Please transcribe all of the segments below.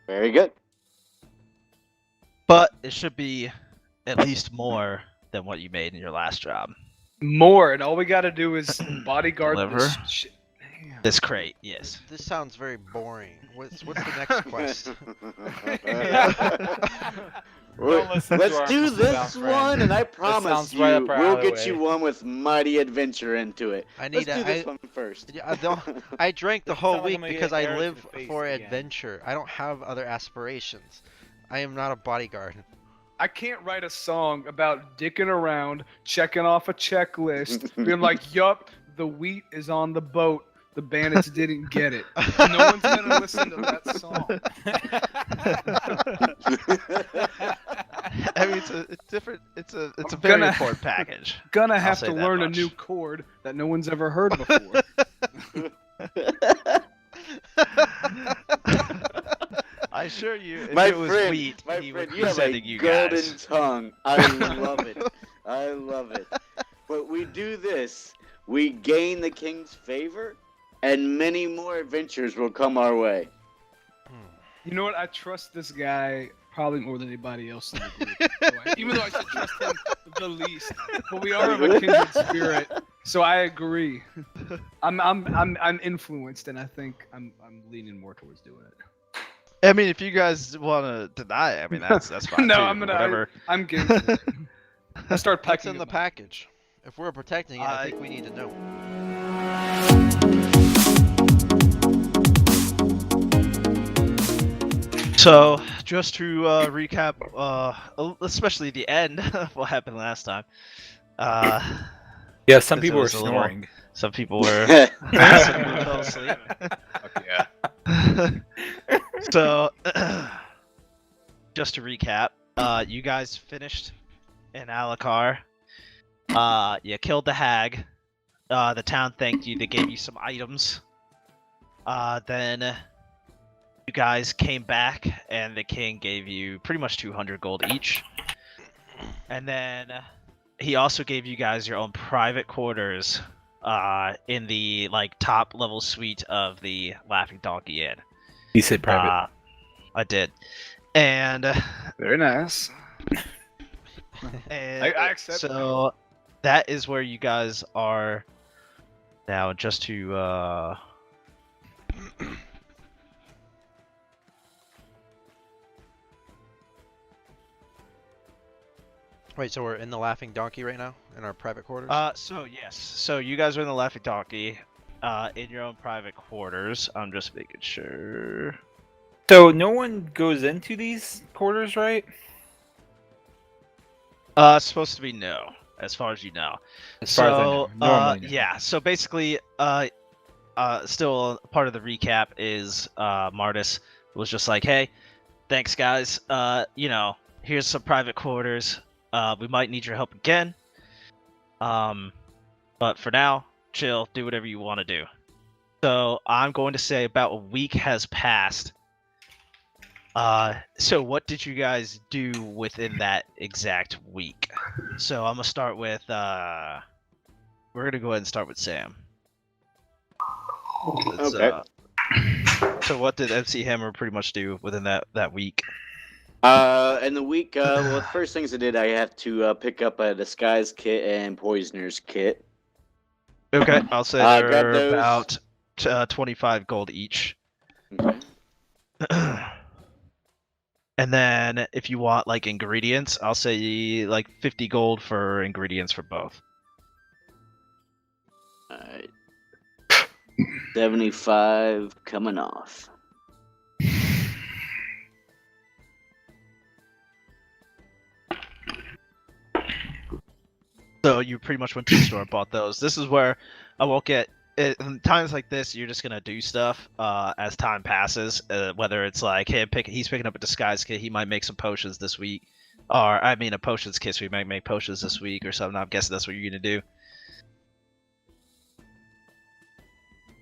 Very good. But it should be at least more than what you made in your last job. More, and all we gotta do is bodyguard Deliver? this shit. Damn. This crate, yes. This sounds very boring. What's the next quest? Don't listen to Let's our do this Mr. Bell one, friend. and I This promise sounds you, right up our we'll alleyway. get you one with mighty adventure into it. I Let's need do a, this one first. I drank the It whole sounds like week I'm gonna because get I arrows to live the face for again. adventure. I don't have other aspirations. I am not a bodyguard. I can't write a song about dicking around, checking off a checklist, being like, yup, the wheat is on the boat. The bandits didn't get it. No one's gonna listen to that song. I mean, it's a different. It's a I'm very gonna- important package. Gonna have say to that learn much. a new chord that no one's ever heard before. I assure you, if My it was friend, wheat, my he friend, would you be have a sending you golden guys. tongue. I love it. I love it. But we do this. We gain the king's favor, and many more adventures will come our way. You know what? I trust this guy probably more than anybody else in the group. Even though I should trust him the least, but we are of a kindred spirit, so I agree. I'm influenced, and I think I'm leaning more towards doing it. I mean, if you guys want to deny it, I mean, that's fine No, too. I'm gonna- Whatever. I'm game for it. I start What's packing in the up my- package? If we're protecting it, I think we need to know. So, just to recap, especially the end of what happened last time. Yeah, some Since people it were was a little- snoring. Some people were some people fell asleep. Okay, yeah. So, just to recap, you guys finished in Alakar. You killed the hag. The town thanked you. They gave you some items. Then you guys came back, and the king gave you pretty much 200 gold each. And then he also gave you guys your own private quarters in the top level suite of the Laughing Donkey Inn. He said private. I did, and Very nice. and I accept so that is where you guys are now. Just to Wait, so we're in the Laughing Donkey right now? In our private quarters? so yes, so you guys are in the Laughing Donkey, in your own private quarters. I'm just making sure. So no one goes into these quarters, right? It's supposed to be no, as far as you know. As far as I know. Normally no. Yeah. So basically, still part of the recap is Martis was just like, "Hey, thanks guys. Here's some private quarters. We might need your help again. But for now, chill. Do whatever you want to do." So I'm going to say about a week has passed. So what did you guys do within that exact week? So I'm gonna start with we're gonna go ahead and start with Sam. Okay. So what did MC Hammer pretty much do within that week? In the week, well, the first things I did, I have to pick up a disguise kit and poisoner's kit. Okay, I'll say Grab they're those. about 25 gold each. Okay. And then if you want ingredients, I'll say 50 gold for ingredients for both. Alright. 75 coming off. So you pretty much went to the store and bought those. This is where I won't get in times like this. You're just gonna do stuff as time passes. Whether it's hey, he's picking up a disguise kit. He might make some potions this week, or I mean a potions kit. So he might make potions this week or something. I'm guessing that's what you're gonna do.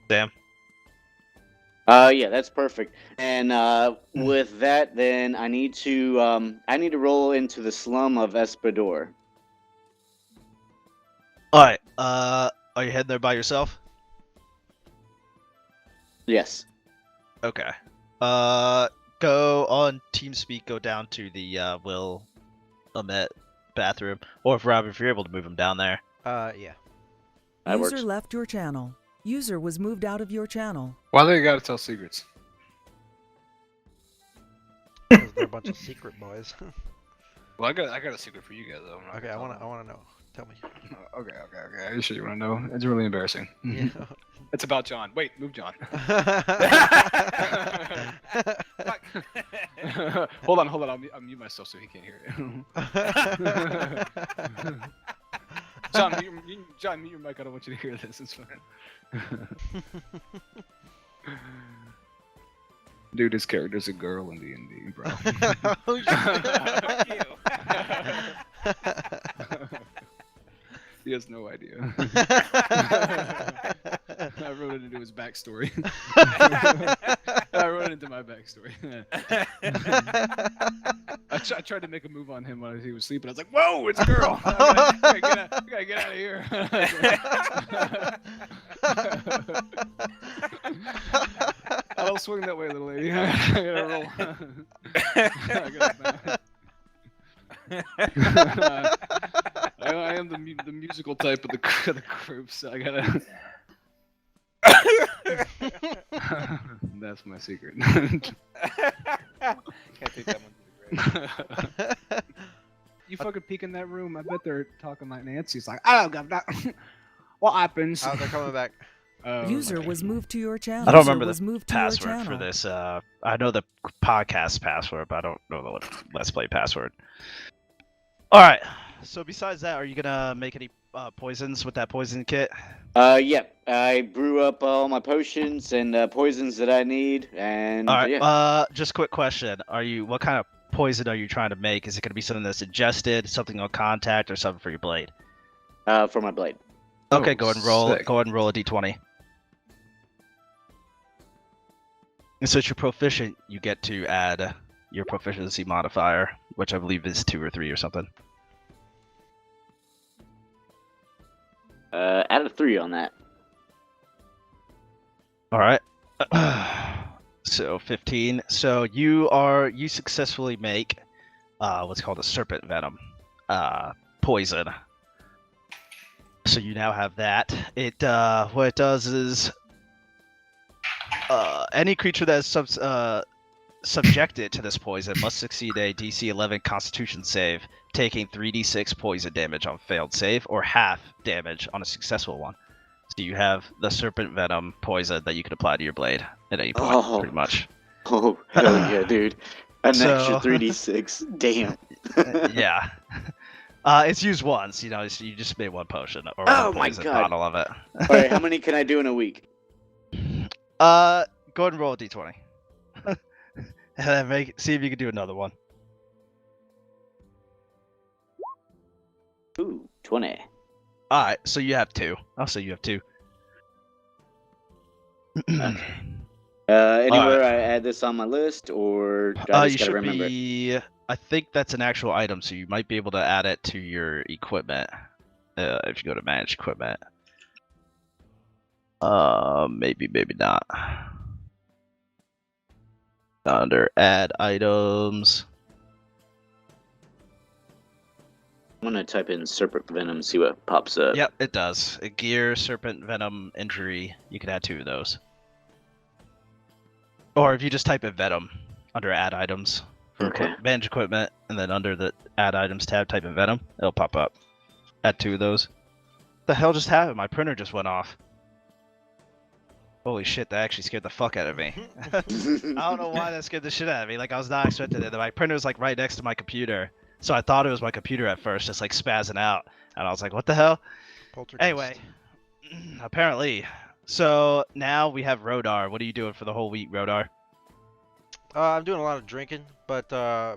Sam. Yeah, that's perfect. And with that, then I need to roll into the slum of Espador. All right. Are you heading there by yourself? Yes. Okay. Go on TeamSpeak, go down to the Will Ahmet bathroom, or if Rob, if you're able to move him down there. Yeah. That User works. left your channel. User was moved out of your channel. Why do you gotta tell secrets? Because they're a bunch of secret boys. Well, I got a secret for you guys though. I'm not Okay, gonna I tell wanna know. Tell me. them. Okay. Are you sure you wanna know? It's really embarrassing. Yeah. It's about John. Wait, move John. Hold on. I'll mute myself so he can't hear it. John, mute your mic. I don't want you to hear this. It's fine. Dude, his character's a girl in D&D, bro. Oh, He has no idea. I wrote it into his backstory. I wrote it into my backstory. I tried to make a move on him while he was sleeping. I was like, "Whoa, it's a girl! I gotta get out of here." I don't swing that way, little lady. I gotta roll. I am the musical type of the group, so I gotta. That's my secret. Can't take that one to the grave. You fucking peek in that room. I bet they're talking like Nancy's like, "Oh, God, what happens?" oh, they're coming back. User was moved to your channel. I don't User remember was the moved to your password for channel. this. I know the podcast password, but I don't know the Let's Play password. All right. So besides that, are you gonna make any poisons with that poison kit? Yeah. I brew up all my potions and poisons that I need, and All right. yeah. Just quick question: what kind of poison are you trying to make? Is it gonna be something that's ingested, something on contact, or something for your blade? For my blade. Okay, Oh, go ahead and roll. sick. Go ahead and roll a d20. And since you're proficient, you get to add your proficiency modifier, which I believe is 2 or 3 or something. Add a 3 on that. All right. So 15. So you successfully make what's called a serpent venom poison. So you now have that. It what it does is any creature that is subjected to this poison must succeed a DC 11 Constitution save, taking 3d6 poison damage on failed save, or half damage on a successful one. So you have the serpent venom poison that you can apply to your blade at any point, Oh. pretty much. Oh, hell yeah, dude. An So- extra 3d6. Damn. Yeah. It's used once, so you just made one potion or Oh one my poison God. bottle of it. Alright, how many can I do in a week? Go ahead and roll a d20. And then see if you can do another one. Ooh, 20. Alright, so you have 2. I'll say you have 2. Anywhere I add this on my list, or do I You just gotta should remember it? be. I think that's an actual item, so you might be able to add it to your equipment if you go to manage equipment. Maybe not. Under add items. I'm gonna type in serpent venom, see what pops up. Yep, it does. A gear, serpent venom, injury. You can add 2 of those. Or if you just type in venom under add items for Okay. manage equipment, and then under the add items tab, type in venom, it'll pop up. Add 2 of those. The hell just happened? My printer just went off. Holy shit, that actually scared the fuck out of me. I don't know why that scared the shit out of me. Like, I was not expecting it. My printer was like right next to my computer. So I thought it was my computer at first, just like spazzing out. And I was like, what the hell? Poltergeist. Anyway, apparently. So now we have Rodar. What are you doing for the whole week, Rodar? I'm doing a lot of drinking, but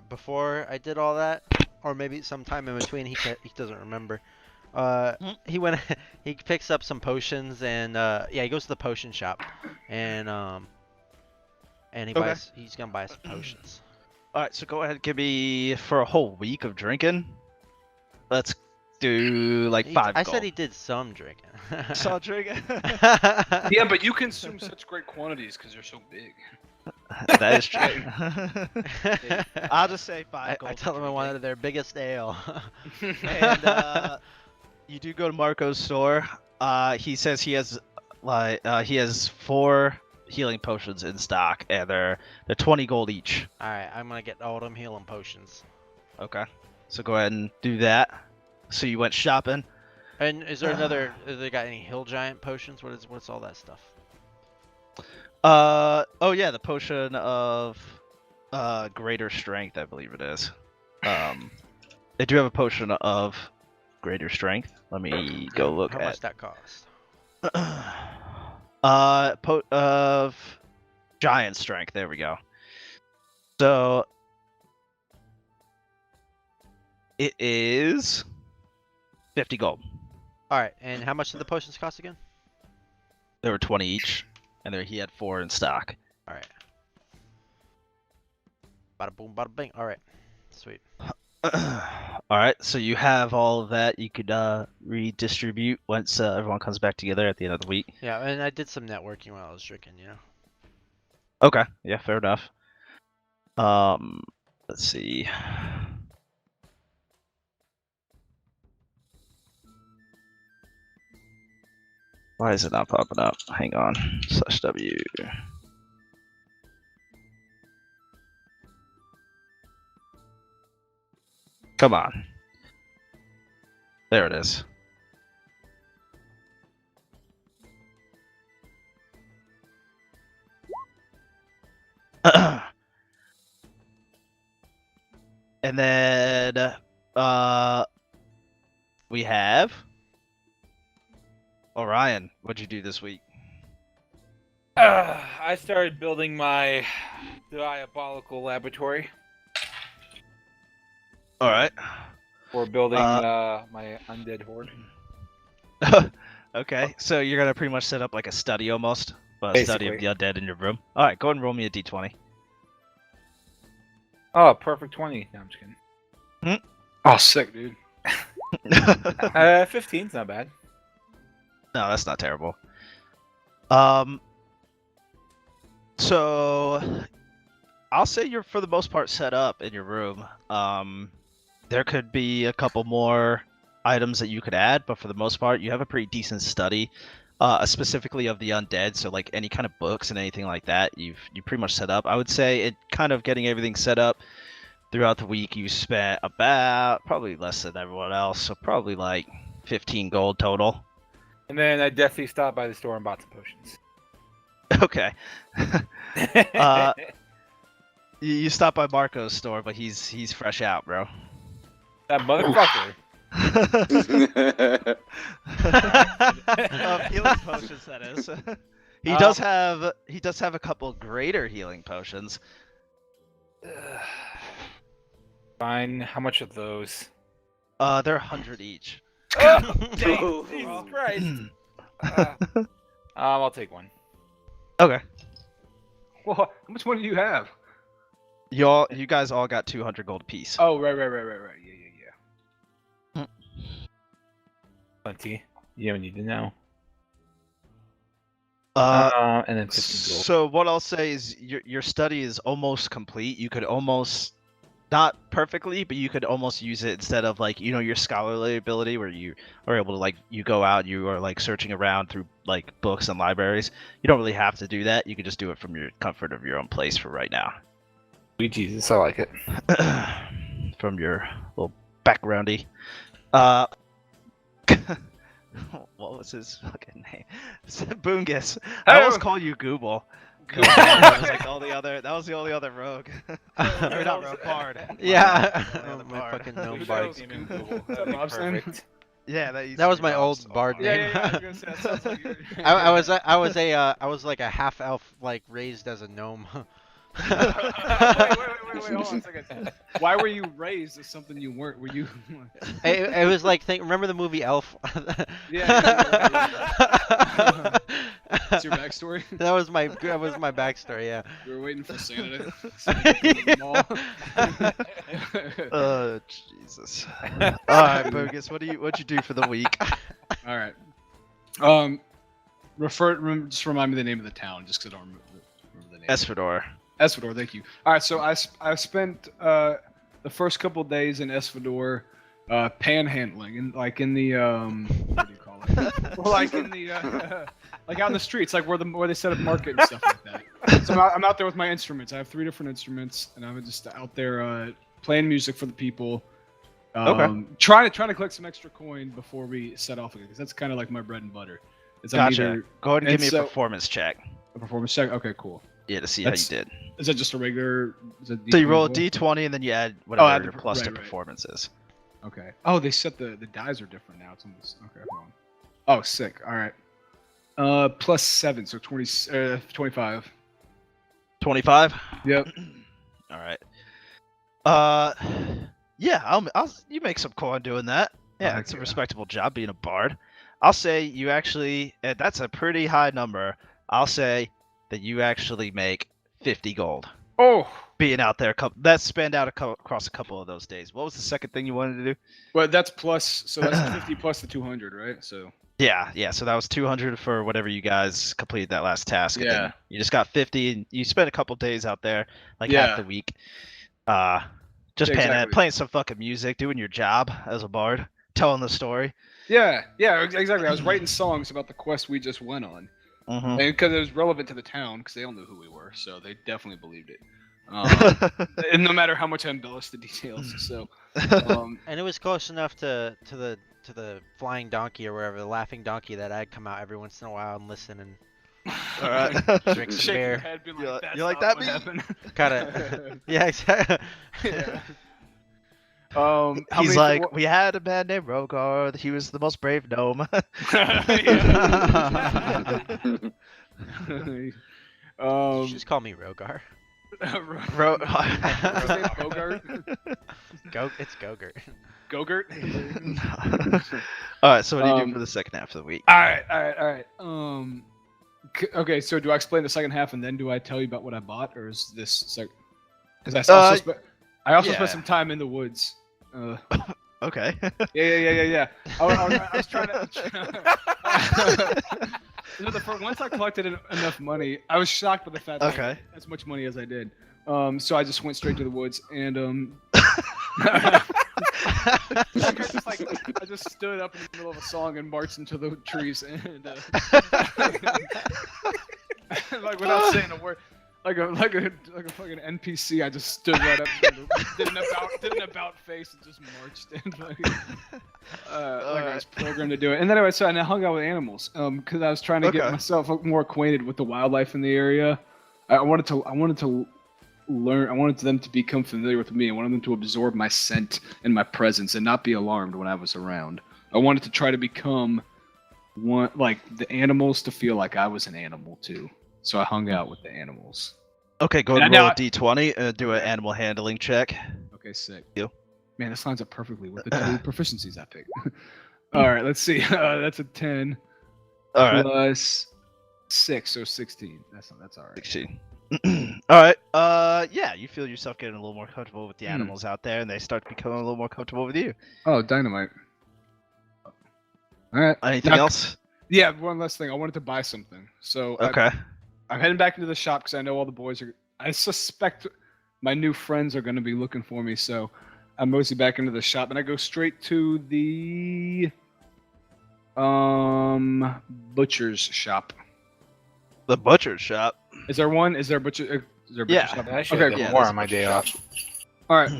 before I did all that, or maybe sometime in between, he doesn't remember. He picks up some potions, and he goes to the potion shop, and he Okay. he's gonna buy some potions. All right, so go ahead and give me for a whole week of drinking. Let's do like 5 I gold. said he did some drinking. Saw drinking. Yeah, but you consume such great quantities because you're so big. That is true. I'll just say 5 I gold. tell them I wanted their biggest ale. And you do go to Marco's store. He says he has he has 4 healing potions in stock, and they're 20 gold each. Alright, I'm gonna get all them healing potions. Okay, so go ahead and do that. So you went shopping. And is there another? Have they got any hill giant potions? What's all that stuff? Oh yeah, the potion of greater strength, I believe it is. They do have a potion of greater strength. Let me go look How at. much that cost? Of giant strength. There we go. So it is 50 gold. Alright, and how much did the potions cost again? There were 20 each, and he had 4 in stock. Alright. Bada boom, bada bing. Alright. Sweet. All right, so you have all of that. You could redistribute once everyone comes back together at the end of the week. Yeah, and I did some networking while I was drinking, you know. Okay, yeah, fair enough. Let's see. Why is it not popping up? Hang on. /W. Come on. There it is. And then we have Orion. What'd you do this week? I started building my diabolical laboratory. All right. For building my undead horde. Okay, so you're gonna pretty much set up like a study almost, but a study of the Basically. undead in your room. All right, go ahead and roll me a d20. Oh, perfect 20. No, I'm just kidding. Oh, sick, dude. 15's not bad. No, that's not terrible. So I'll say you're for the most part set up in your room. There could be a couple more items that you could add, but for the most part, you have a pretty decent study, specifically of the undead. So like any kind of books and anything like that, you pretty much set up. I would say it kind of getting everything set up throughout the week. You spent about probably less than everyone else, so probably like 15 gold total. And then I definitely stopped by the store and bought some potions. Okay. You stopped by Marco's store, but he's fresh out, bro. That motherfucker. Healing potions, that is. He does have a couple greater healing potions. Fine. How much are those? They're 100 each. Oh, dang, Jesus Christ. I'll take one. Okay. Well, how much money do you have? You guys all got 200 gold apiece. Oh, right. Yeah. Plenty. You don't need to know. And then 15 gold. So what I'll say is your study is almost complete. You could almost, not perfectly, but you could almost use it instead of like, your scholarly ability where you are able to like, you go out, you are like searching around through like books and libraries. You don't really have to do that. You could just do it from your comfort of your own place for right now. Sweet Jesus, I like it. From your little backgroundy. What was his fucking name? Boongus. I almost call you Google. That was like that was the only other rogue. Or not rogue, bard. Yeah. Bard. My fucking Who gnome knows? bard. Even Google. What's up, That'd be Bobson? perfect. Yeah, That was my old bard name. Yeah. I was gonna say, that sounds like you're... I was like a half elf, like raised as a gnome. wait, hold on a second. Why were you raised as something you weren't? Were you? It was like remember the movie Elf? Yeah. That's your backstory. That was my backstory. Yeah. We were waiting for Santa to come to the mall. Jesus. All right, Bogus. What'd you do for the week? All right. Just remind me the name of the town, just because I don't remember the name. Esfador. Esfador, thank you. All right, so I spent the first couple days in Esfador panhandling, and like in the what do you call it? Well, like in the like out in the streets, like where they set up market and stuff like that. So I'm out there with my instruments. I have 3 different instruments, and I'm just out there playing music for the people. Okay. Trying to collect some extra coin before we set off again, because that's kind of like my bread and butter. It's Gotcha. Go ahead and give me so- a performance check. a performance check. Okay, cool. Yeah, to see That's- how you did. Is that just a regular? Is it So you roll a D20? d20 and then you add whatever add the your per- plus to right. performance is. Okay. Oh, they set the dies are different now. It's almost okay. Hold on. Oh, sick. All right. Plus 7, so 25. 25. Yep. All right. Yeah, I'll you make some coin doing that. Yeah, Heck it's a yeah. respectable job being a bard. I'll say you actually that's a pretty high number. I'll say that you actually make 50 gold Oh, being out there. That's spanned out across a couple of those days. What was the second thing you wanted to do? well, that's plus. So that's 50 plus the 200, right? So Yeah. So that was 200 for whatever you guys completed that last task. and then Yeah. you just got 50, and you spent a couple days out there, like Yeah. half the week, just Yeah, exactly. playing some fucking music, doing your job as a bard, telling the story. yeah, exactly. I was writing songs about the quest we just went on, Mm-hmm. and because it was relevant to the town, because they all knew who we were, so they definitely believed it. And no matter how much I embellished the details, so And it was close enough to the flying donkey or wherever, the laughing donkey, that I'd come out every once in a while and listen and All right. drink some shaking your beer. head, being You like, like- "That's you like not that what beat?" happened." Kind of. Yeah, exactly. Yeah. How He's many- like, what- we had a man named Rogar. He was the most brave gnome. You um, should just call me Rogar. Ro- His name's Bogart. It's Gogurt. Gogurt. All right. So what do you do Um, for the second half of the week? All right. Okay, so do I explain the second half and then do I tell you about what I bought, or is this because I also yeah. spent some time in the woods. Okay. Yeah. I was trying to. Once I collected enough money, I was shocked by the fact that I had Okay. as much money as I did. So I just went straight to the woods and I just stood up in the middle of a song and marched into the trees and like without saying a word, like a fucking NPC, I just stood right up, did an about face and just marched and like I was programmed to do it. And then I hung out with animals because I was trying to get Okay. myself more acquainted with the wildlife in the area. I wanted to learn. I wanted them to become familiar with me. I wanted them to absorb my scent and my presence and not be alarmed when I was around. I wanted to try to become the animals to feel like I was an animal too. So I hung out with the animals. Okay. Go And ahead and roll now a d20 and do an animal handling check. Okay, sick. You. Man, this lines up perfectly with the 2 proficiencies I picked. All right, let's see. That's a 10 All right. plus 6, so 16. That's all right. 16. All right. Yeah, you feel yourself getting a little more comfortable with the Hmm. animals out there, and they start becoming a little more comfortable with you. Oh, dynamite. All right. Anything Now- else? Yeah, one last thing. I wanted to buy something. So Okay. I'm heading back into the shop because I know all the boys are. I suspect my new friends are going to be looking for me, so I'm mostly back into the shop, and I go straight to the butcher's shop. The butcher's shop. Is there one? Is there a butcher? Is there a butcher Yeah. shop? I should Okay, have yeah, more there's on a my bunch day of off. All right.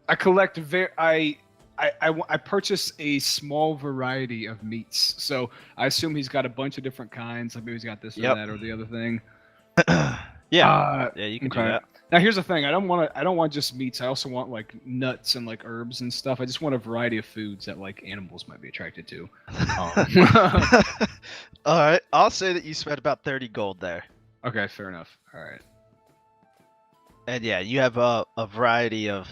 I collect I purchase a small variety of meats. So I assume he's got a bunch of different kinds. Like maybe he's got this or Yep. that or the other thing. Yeah. Yeah, you can do okay. that. Now here's the thing. I don't want just meats. I also want like nuts and like herbs and stuff. I just want a variety of foods that like animals might be attracted to. All right. I'll say that you spent about 30 gold there. Okay, fair enough. All right. And yeah, you have a variety of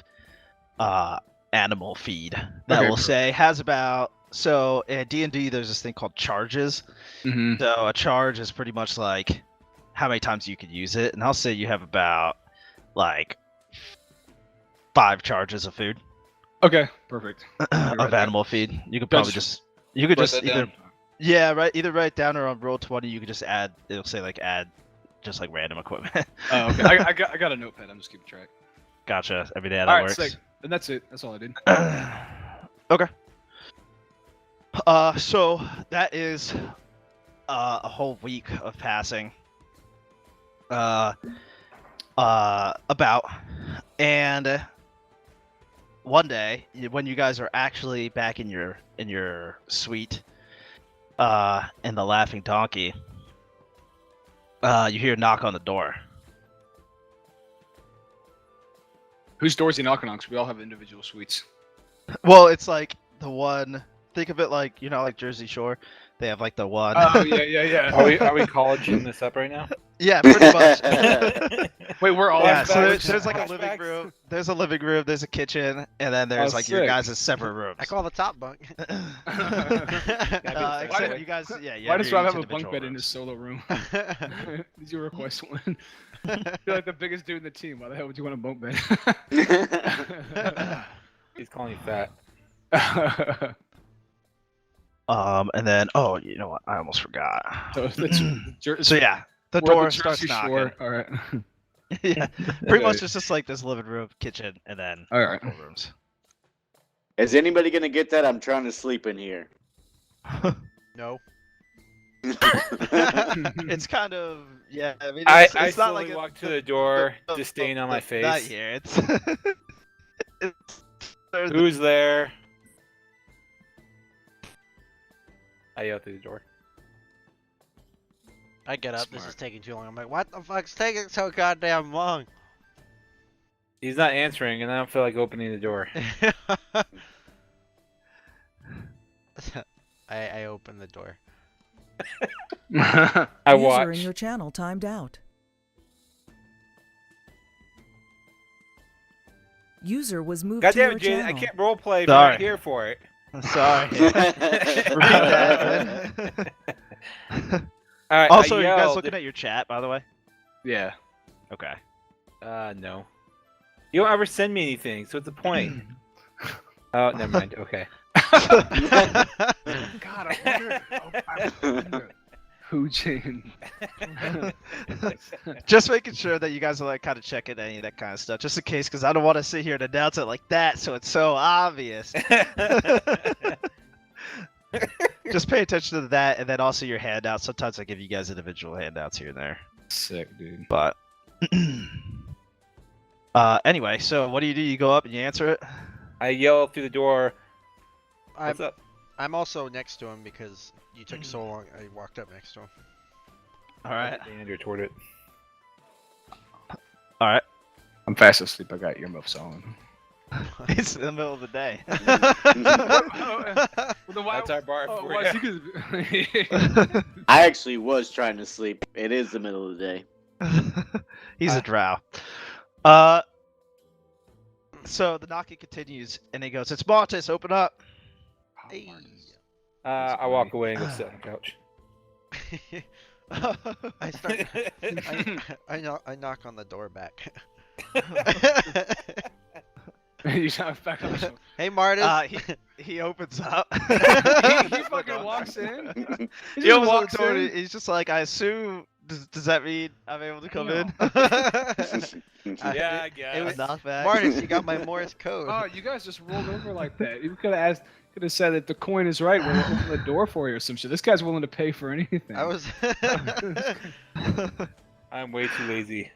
animal feed that Okay, will cool. say has about so in D&D there's this thing called charges. Mm-hmm. So a charge is pretty much like how many times you could use it, and I'll say you have about like 5 charges of food Okay, perfect. of animal feed. You could probably That's- just either yeah, right, either write down or on roll 20 you could just add, it'll say like add just like random equipment. Oh, okay. I got a notepad. I'm just keeping track. Gotcha. Every day that All right, works. sick. Then that's it. That's all I did. Okay. So that is a whole week of passing. About, and one day when you guys are actually back in your suite, in the Laughing Donkey, you hear a knock on the door. Whose door is he knocking on? Because we all have individual suites. Well, it's like the one. Think of it like like Jersey Shore. They have like the one. Oh yeah. Are we colleging this up right now? Yeah, pretty much. Wait, we're all. Yeah, so Flashbacks. there's like a living Flashbacks. room. There's a living room. There's a kitchen, and then there's Oh, like your sick. guys' separate rooms. I call the top bunk. Except you guys, yeah. You Why does your Rob have each a bunk individual bed in rooms. his solo room? Did you request one? You're like the biggest dude in the team. Why the hell would you want a bunk bed? He's calling you fat. And then you know what? I almost forgot. So, So yeah, the we're at door the starts Jersey knocking. Shore. All right. Yeah, pretty much it's just like this living room, kitchen, and then All right. couple rooms. Is anybody gonna get that? I'm trying to sleep in here. No. It's kind of I mean, I it's not like slowly walk to the door, disdain on my Not face. here. It's. There's the- Who's there? I yell through the door. I get up. This Smart. is taking too long. I'm like, what the fuck's taking so goddamn long? He's not answering, and I don't feel like opening the door. I open the door. I User watch. in your channel timed out. User was moved God to damn your it, Jaden! channel. I can't roleplay, but Sorry. I'm here for it. Sorry. All right. Also, I are you guys yelled- looking at your chat, by the way? Yeah. Okay. No. You don't ever send me anything, so what's the point? Oh, never mind. Okay. God, I wonder who Jane. Just making sure that you guys are like kind of checking any of that kind of stuff, just in case, because I don't want to sit here and announce it like that, so it's so obvious. Just pay attention to that, and then also your handouts. Sometimes I give you guys individual handouts here and there. Sick, dude. But anyway, so what do? You go up and you answer it? I yell through the door. What's I'm, up? I'm also next to him because you took so long. I walked up next to him. All right. Andrew toward it. All right. I'm fast asleep. I got earmuffs on. It's in the middle of the day. That's our bar Oh, for why you. I actually was trying to sleep. It is the middle of the day. He's a drow. So the knocking continues, and he goes, "It's Martis, open up." Hey. I walk away and go sit on the couch. I start. I knock on the door back. You shot back on the show. Hey, Martin. He opens up. He fucking walks in. He He just opens walks the door. in. He's just like, I assume. Does that mean I'm able to come in? Yeah, I guess. It was Knock back. Martin, you got my Morse code. Oh, you guys just rolled over like that. You could have asked. Could have said that the coin is right. We'll open the door for you or some shit. This guy's willing to pay for anything. I was. I'm way too lazy.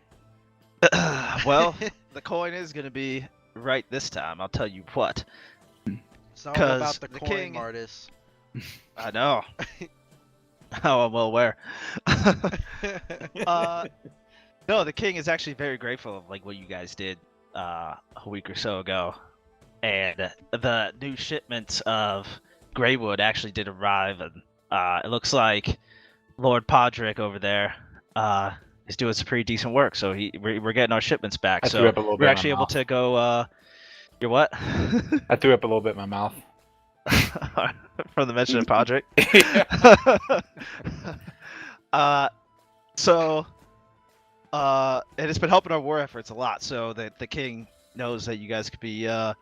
Well, the coin is gonna be right this time. I'll tell you what. It's not all about 'Cause the the coin, king- Martis. I know. Oh, I'm well aware. No, the king is actually very grateful of like what you guys did a week or so ago, and the new shipments of Greywood actually did arrive, and it looks like Lord Podrick over there is doing some pretty decent work. So we're getting our shipments back. I threw So up a little bit we're in my actually able mouth. to go. You're what? I threw up a little bit in my mouth. From the mention of Podrick. And it's been helping our war efforts a lot. So that the king knows that you guys could be, that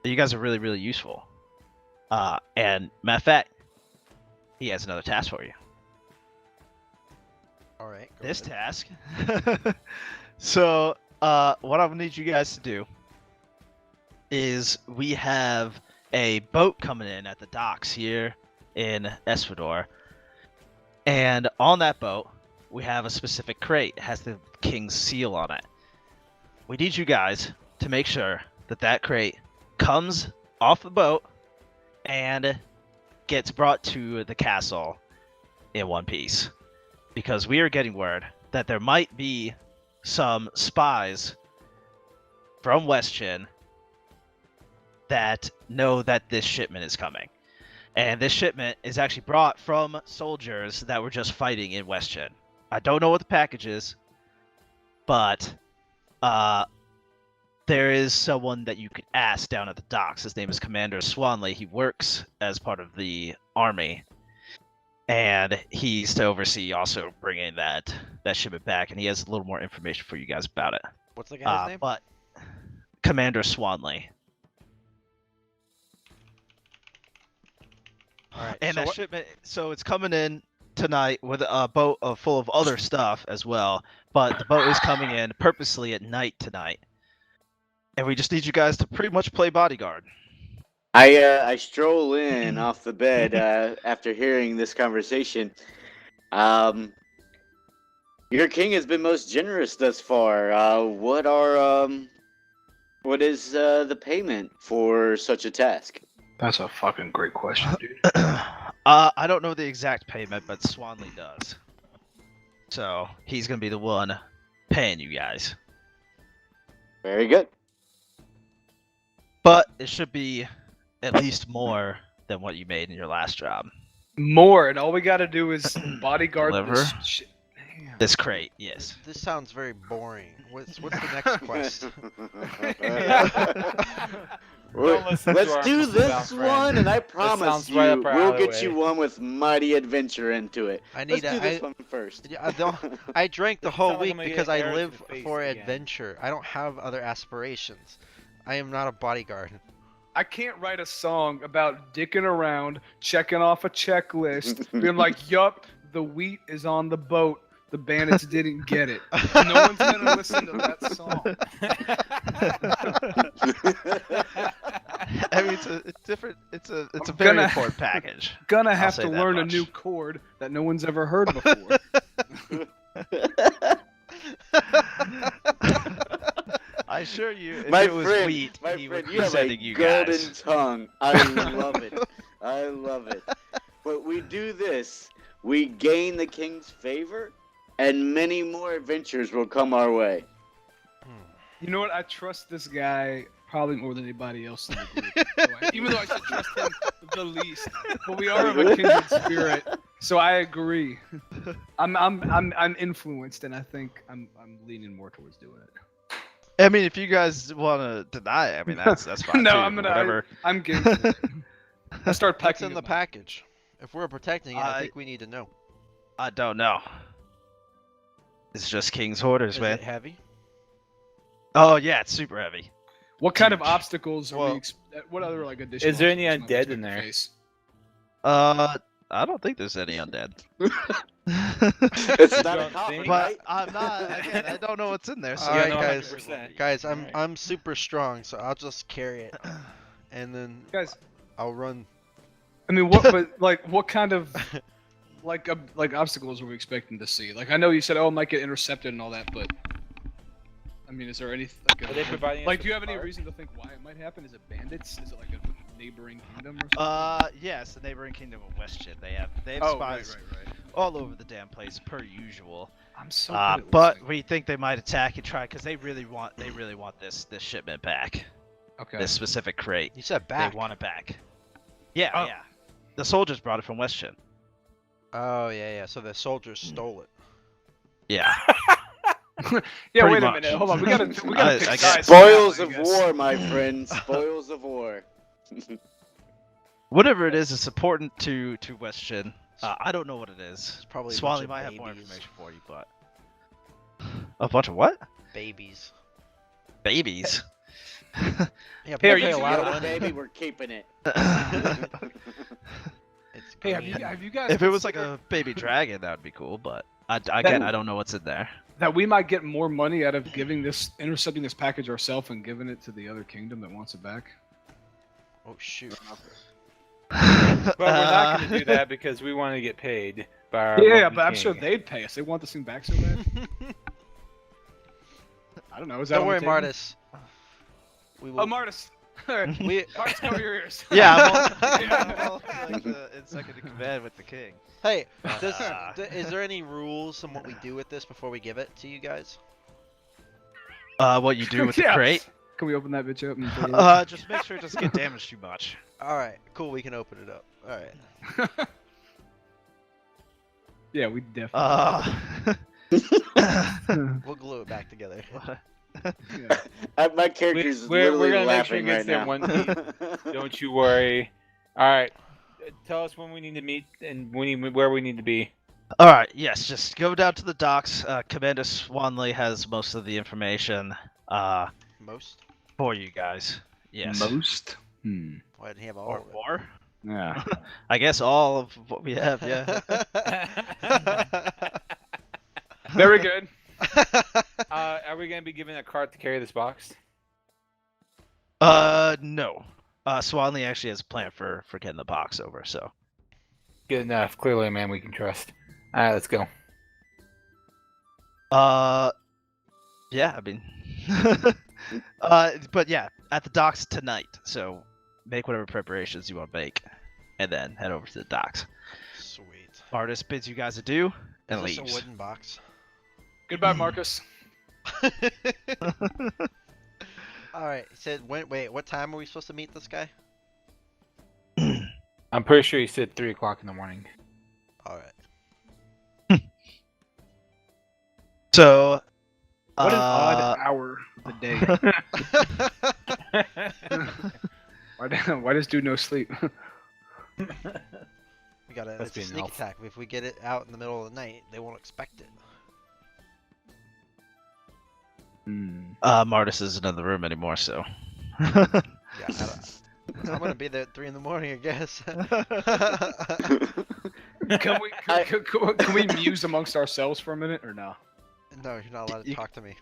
you guys are really, really useful. And matter of fact, he has another task for you. All right. Go this ahead. task. So, what I would need you guys to do is we have a boat coming in at the docks here in Espador, and on that boat we have a specific crate. It has the king's seal on it. We need you guys to make sure that that crate comes off the boat and gets brought to the castle in one piece, because we are getting word that there might be some spies from Westchin that know that this shipment is coming. And this shipment is actually brought from soldiers that were just fighting in Westchin. I don't know what the package is, but there is someone that you could ask down at the docks. His name is Commander Swanley. He works as part of the army, and he's to oversee also bringing that shipment back, and he has a little more information for you guys about it. What's the guy's name? But Commander Swanley. All right. And so that what- shipment, so it's coming in tonight with a boat full of other stuff as well. But the boat is coming in purposely at night tonight, and we just need you guys to pretty much play bodyguard. I stroll in off the bed after hearing this conversation. Your king has been most generous thus far. What is the payment for such a task? That's a fucking great question, dude. I don't know the exact payment, but Swanley does. So he's gonna be the one paying you guys. Very good. But it should be at least more than what you made in your last job. More, and all we gotta do is bodyguard Deliver. this shit. Damn. This crate, yes. This sounds very boring. What's the next quest? Don't listen to Let's our do Mr. this Sound friend. one, and I promise sounds you, right up our we'll get alleyway. you one with mighty adventure into it. I Let's need do this a. one first. I drank the It whole sounds like week I'm gonna because get I arrows live to the face for again. adventure. I don't have other aspirations. I am not a bodyguard. I can't write a song about dicking around, checking off a checklist, being like, yup, the wheat is on the boat. The bandits didn't get it. No one's gonna listen to that song. I mean, it's a different. It's a I'm very gonna- important package. Gonna I'll have say to that learn much. a new chord that no one's ever heard before. I assure you, if My it was friend, wheat, my he friend, would you be have a sending you golden guys. tongue. I love it. I love it. But we do this. We gain the king's favor, and many more adventures will come our way. You know what? I trust this guy probably more than anybody else in the group. Even though I should trust him the least, but we are of a kindred spirit, so I agree. I'm influenced, and I think I'm leaning more towards doing it. I mean, if you guys want to deny it, I mean, that's fine No, too. I'm gonna. Whatever. I'm game for it. I start What's packing in the up. package? If we're protecting it, I I- think we need to know. I don't know. It's just King's orders, Is man. it heavy? Oh yeah, it's super heavy. What kind of Huge. obstacles are Well- we? What other like additional? Is there any obstacles might we undead expect in to there? face? I don't think there's any undead. It's You not a don't coffin, think? But right? I'm not. Again, I don't know what's in there. So All right, know guys. 100%. Guys, Alright. I'm super strong, so I'll just carry it, and then Guys, I'll run. I mean, what? But like, what kind of like obstacles are we expecting to see? Like, I know you said, oh, it might get intercepted and all that, but I mean, is there any Are they providing us like? with Do you have any parts? reason to think why it might happen? Is it bandits? Is it like a neighboring kingdom or something? yes, the neighboring kingdom of Westchin. They have Oh, right, spies right. all over the damn place per usual. I'm so. good at But listening. we think they might attack and try because they really want this shipment back. Okay. This specific crate. You said back. They want it back. Yeah, Oh. yeah. The soldiers brought it from Westchin. Oh yeah. So the soldiers stole it. Yeah. Yeah, pretty wait a much. minute. Hold on. We gotta I pick guess. sides. Spoils now, I of guess. war, my friend. Spoils of war. Whatever it is, it's important to Westchin. I don't know what it is. It's probably a bunch Swally of might have more babies. information for you, but a bunch of what? Babies. Babies. Yeah, Hey, they are pay you- a lot of Yeah, money. baby, we're keeping it. It's Hey, green. have you guys? If it was like considered- a baby dragon, that would be cool. But Again, I don't know what's in there. That we might get more money out of intercepting this package ourselves and giving it to the other kingdom that wants it back. Oh shoot. But we're not going to do that because we want to get paid by our Yeah, lovely but I'm sure king. they'd pay us. They want this thing back so bad. I don't know. Is that Don't on the worry, table? Martis. We will. Oh, Martis. we. Martis, cover your ears. Yeah, I'm all like in second in command with the king. Hey, is there any rules on what we do with this before we give it to you guys? What you do with the Yeah. crate? Can we open that bitch up? And take a look? Just make sure it doesn't get damaged too much. All right, cool. We can open it up. All right. Yeah, we definitely. We'll glue it back together. Yeah. My character's We're literally gonna make sure laughing it right gets there now. one team. Don't you worry. All right. Tell us when we need to meet and where we need to be. All right, yes, just go down to the docks. Commander Swanley has most of the information Most? for you guys. Yes. Most? Why didn't he have all Or of it? more? Yeah. I guess all of what we have, yeah. Very good. Are we gonna be given a cart to carry this box? No. Swanley actually has a plan for getting the box over, so. Good enough. Clearly a man we can trust. All right, let's go. Yeah, I mean. But yeah, at the docks tonight, so make whatever preparations you want to make, and then head over to the docks. Sweet. Artist bids you guys adieu, and Is this leaves. a wooden box? Goodbye, Marcus. All right. He said, wait, what time are we supposed to meet this guy? I'm pretty sure he said 3 o'clock in the morning. All right. So, What an odd hour of the day. Why does dude no sleep? We gotta. Must It's be a an sneak elf. attack. If we get it out in the middle of the night, they won't expect it. Martis isn't in the room anymore, so. Yeah. I'm gonna be there at 3 in the morning, I guess. Can we muse amongst ourselves for a minute or no? No, you're not allowed to You- talk to me.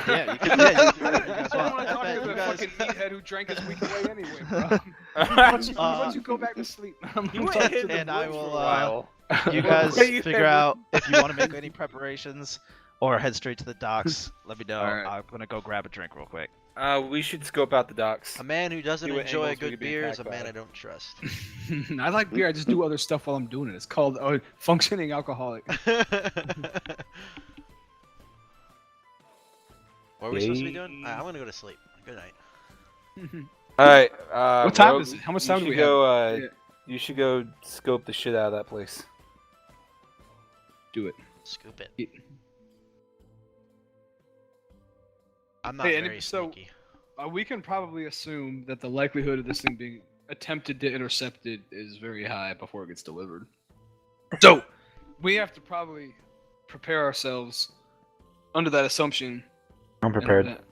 Yeah, you can. Yeah, you can. You I guys don't want. want to talk I bet to the you guys- fucking meathead who drank his week away anyway, bro. Why don't you go back to sleep? I'm talking to the And I woods will, for a while. You guys What do you figure think? out if you want to make any preparations or head straight to the docks. Let me know. Alright. I'm gonna go grab a drink real quick. We should scope out the docks. A man who doesn't See what enjoy a angles we good could be beer is a attacked man by. I don't trust. I like beer. I just do other stuff while I'm doing it. It's called functioning alcoholic. What are we supposed to be doing? I'm gonna go to sleep. Good night. All right. What time Rogue, is it? How much you time do should we go, have? Yeah. You should go scope the shit out of that place. Do it. Scoop it. Yeah. I'm not Hey, and very so- sneaky. We can probably assume that the likelihood of this thing being attempted to intercepted is very high before it gets delivered. So, we have to probably prepare ourselves under that assumption. I'm and prepared. that-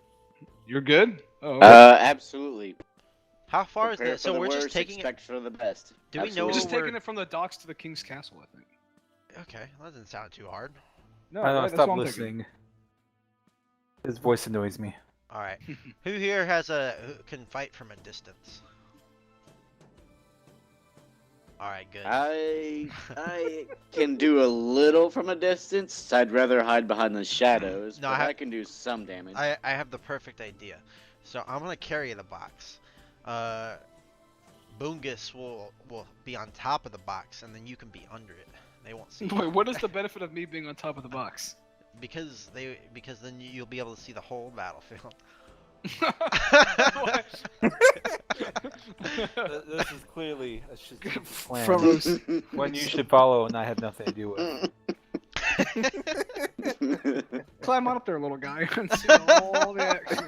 You're good? Oh, okay. Absolutely. How far is Prepare this? for So the we're just worst, taking it. expect for the best. Do we know We're Absolutely. just we're- taking it from the docks to the king's castle, I think. Okay, that doesn't sound too hard. No, I know. right? That's Stop what I'm thinking. listening. His voice annoys me. All right. Who here who can fight from a distance? All right, good. I can do a little from a distance. I'd rather hide behind the shadows, No, but I I can do some damage. I have the perfect idea. So I'm gonna carry the box. Boongus will be on top of the box, and then you can be under it. They won't see you. Wait, what is the benefit of me being on top of the box? because then you'll be able to see the whole battlefield. This is clearly a strategic plan. Front rows. One you should follow, and I have nothing to do with. Climb on up there, little guy, and see all the action.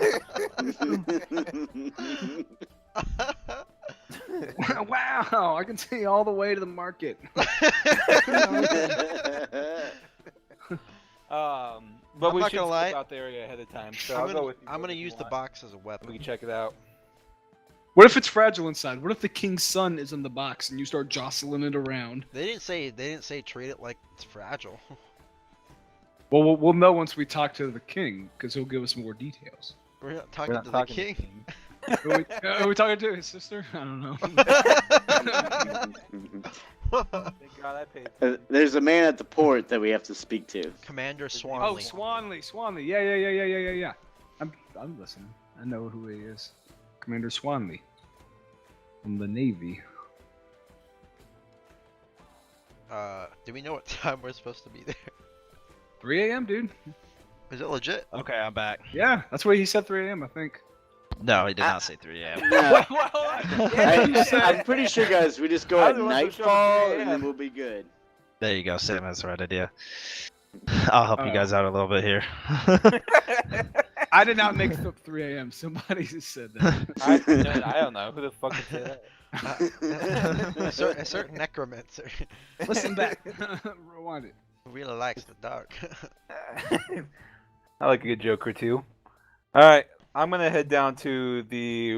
Wow, I can see all the way to the market. But I'm we not should gonna lie. scope out the area ahead of time. So I'm I'll gonna, go with you. I'm gonna if you use the want. box as a We weapon. can check it out. What if it's fragile inside? What if the king's son is in the box and you start jostling it around? They didn't say treat it like it's fragile. Well, we'll know once we talk to the king, because he'll give us more details. We're not We're talking not to talking the to king. Are we talking to his sister? I don't know. Thank God I paid. There's a man at the port that we have to speak to. Commander Oh, Swanley. Swanley. Yeah. I'm listening. I know who he is. Commander Swanley from the Navy. Do we know what time we're supposed to be there? 3 a.m., dude. Is it legit? Okay, I'm back. Yeah, that's what he said. 3 a.m. I think. No, he did not say 3 a.m. No, You said- I'm pretty sure, guys. We just go I at was the one who showed up nightfall, 3 and then a.m. we'll be good. There you go, Sam has the right idea. I'll help you guys out a little bit here. I did not make up 3 a.m. Somebody just said that. I don't know who the fuck would say that. A certain necromancer Listen back. Rewind it. really likes the dark. I like a good joke or two. All right, I'm gonna head down to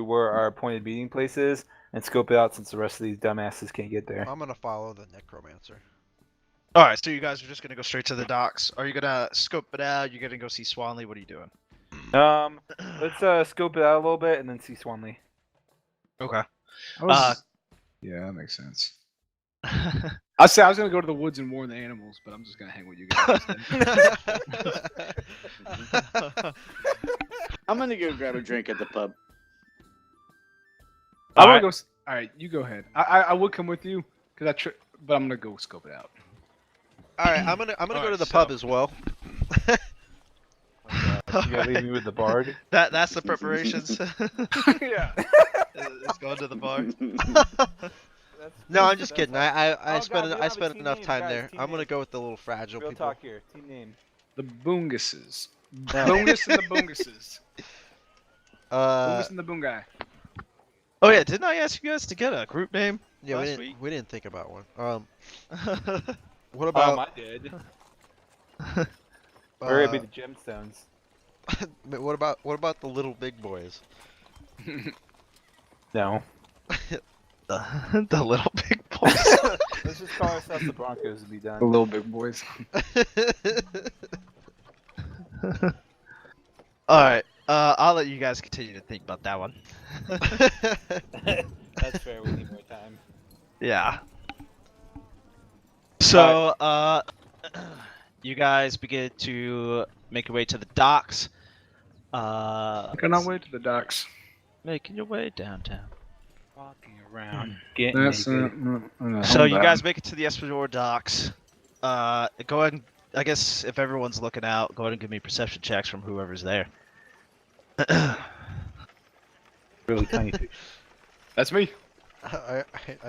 where our appointed meeting place is and scope it out since the rest of these dumbasses can't get there. I'm gonna follow the necromancer. All right, so you guys are just gonna go straight to the docks. Are you gonna scope it out? You're gonna go see Swanley? What are you doing? Let's scope it out a little bit and then see Swanley. Okay. Yeah, that makes sense. I said I was gonna go to the woods and warn the animals, but I'm just gonna hang with you guys. I'm gonna go grab a drink at the pub. I All want right. to go. All right, you go ahead. I would come with you because but I'm gonna go scope it out. All right, I'm gonna go to Alright, the so- pub as well. You gotta leave me with the bard. That's the preparations. Yeah. It's going to the bar. No, I'm just kidding. I Oh, God, we don't have a spent team enough name, time guys, there. team I'm gonna name. go with the little fragile Real people. talk here. Team name. The Boonguses. No. Boongus and the Boonguses. Uh, Boongus and the Boonguy. Oh yeah, didn't I ask you guys to get a group name? yeah, last week? we didn't think about one. What I about did. Where would be the gemstones? what about the little big boys? No. the little big boys. Let's just call ourselves the Broncos and be The done. little big boys. All right. I'll let you guys continue to think about that one. That's fair. We need more time. Yeah. So, you guys begin to make your way to the docks. Can I wait to the docks? Making your way downtown. Walking around, getting That's naked. So you guys make it to the Espador docks. Go ahead and, I guess if everyone's looking out, go ahead and give me perception checks from whoever's there. Really tiny. Picture. That's me. I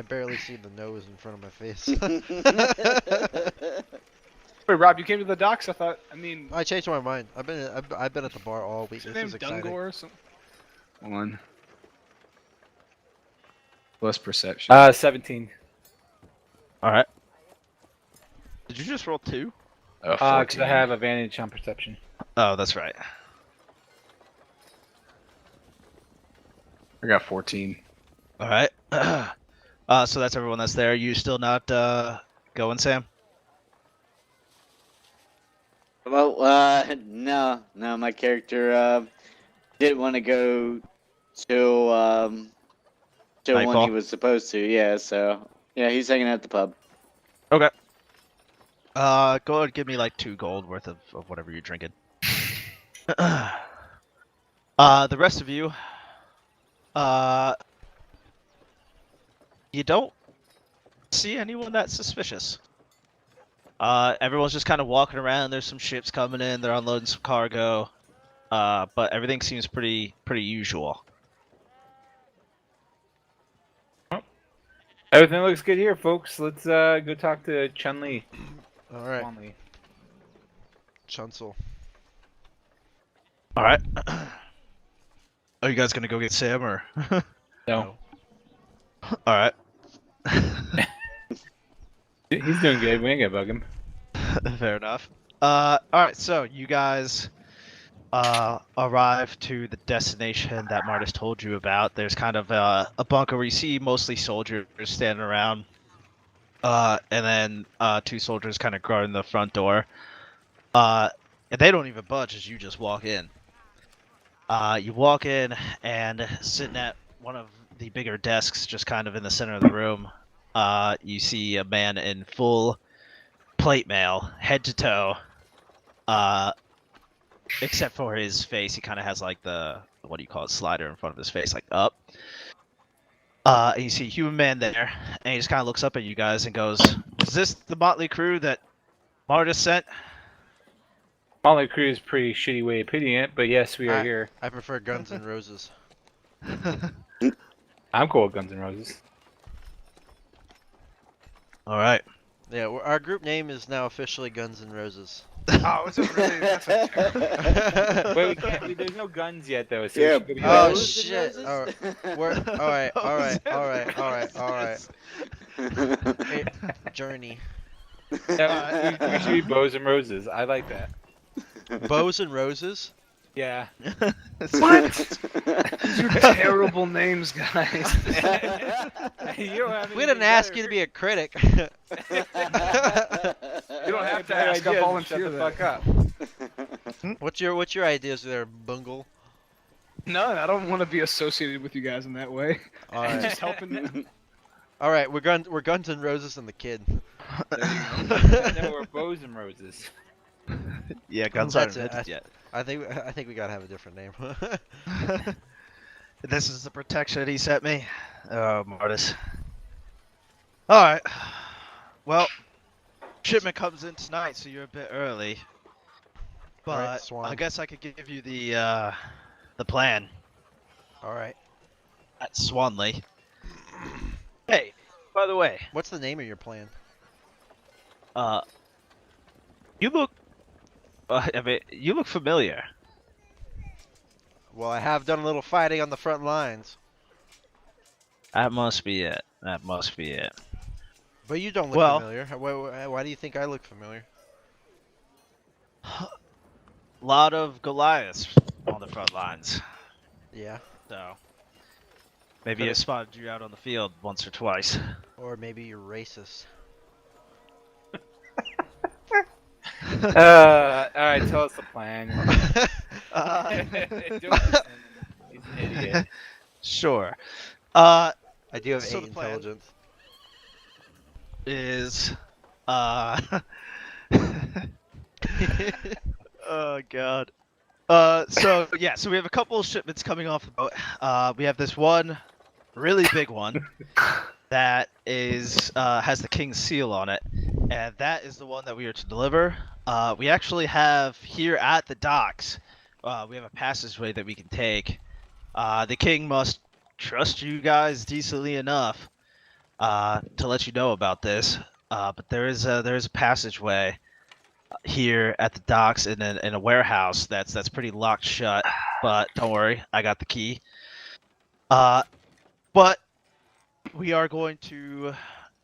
barely see the nose in front of my face. Wait, Rob, you came to the docks? I thought. I mean, I changed my mind. I've been at the bar all week. what's your This name? is exciting. Dungor or something? Hold on. Plus perception. 17. All right. Did you just roll 2? Because I have advantage on perception. Oh, that's right. I got 14. All right. So that's everyone that's there. You still not going, Sam? Well, no, my character didn't want to go till when Nightfall? he was supposed to. Yeah, so yeah, he's hanging out at the pub. Okay. Go ahead and give me like 2 gold worth of whatever you're drinking. The rest of you, you don't see anyone that's suspicious. Everyone's just kind of walking around. There's some ships coming in. They're unloading some cargo. But everything seems pretty usual. Everything looks good here, folks. Let's go talk to Chun-Li. All right, Swanley. Chunsel. All right. Are you guys gonna go get Sam or? No. All right. He's doing good. We ain't gonna bug him. Fair enough. All right. So you guys arrive to the destination that Martis told you about. There's kind of a bunker where you see mostly soldiers standing around, and then 2 soldiers kind of guarding the front door. And they don't even budge as you just walk in. You walk in and sitting at one of the bigger desks, just kind of in the center of the room, you see a man in full plate mail, head to toe. Except for his face, he kind of has like the, what do you call it, slider in front of his face, like up. And you see a human man there, and he just kind of looks up at you guys and goes, "Is this the motley crew that Martis sent?" Motley Crue is a pretty shitty way of putting it, but yes, we are here. I prefer Guns N' Roses. I'm cool with Guns N' Roses. All right. Yeah, our group name is now officially Guns N' Roses. Oh, is it really? That's a terrible. Wait, we can't. There's no guns yet, though. So Yeah. we should go Oh, behind- shit. Alright. Hey, Journey. Yeah, we should be Bows and Roses. I like that. Bows and Roses? Yeah. What? These are terrible names, guys. You don't have We didn't ask you to be a critic. You don't have to ask. I'll volunteer Shut the that. fuck up. What's your ideas there, Bungle? None. I don't want to be associated with you guys in that way. Alright. Just helping them. Alright, we're Guns N' Roses and the Kid. No, we're Bows and Roses. Yeah, guns That's aren't it. invented yet. I think we gotta have a different name. This is the protection he sent me. Oh, Martis. Alright. Well, shipment comes in tonight, so you're a bit early. But Alright, Swan. I guess I could give you the plan Alright. at Swanley. Hey, by the way, What's the name of your plan? you look. I mean, you look familiar. Well, I have done a little fighting on the front lines. That must be it. That must be it. But you don't look Well- familiar. Why do you think I look familiar? Lot of Goliaths on the front lines. Yeah. So maybe I spotted you out on the field once or twice. Or maybe you're racist. Alright, tell us the plan. Don't listen. He's an idiot. Sure. I do have So 8 the plan- intelligence. Is oh god. So yeah, so we have a couple of shipments coming off the boat. We have this one really big one that is has the king's seal on it, and that is the one that we are to deliver. We actually have here at the docks, we have a passageway that we can take. The king must trust you guys decently enough to let you know about this. But there is a passageway here at the docks in a warehouse that's pretty locked shut. But don't worry, I got the key. But we are going to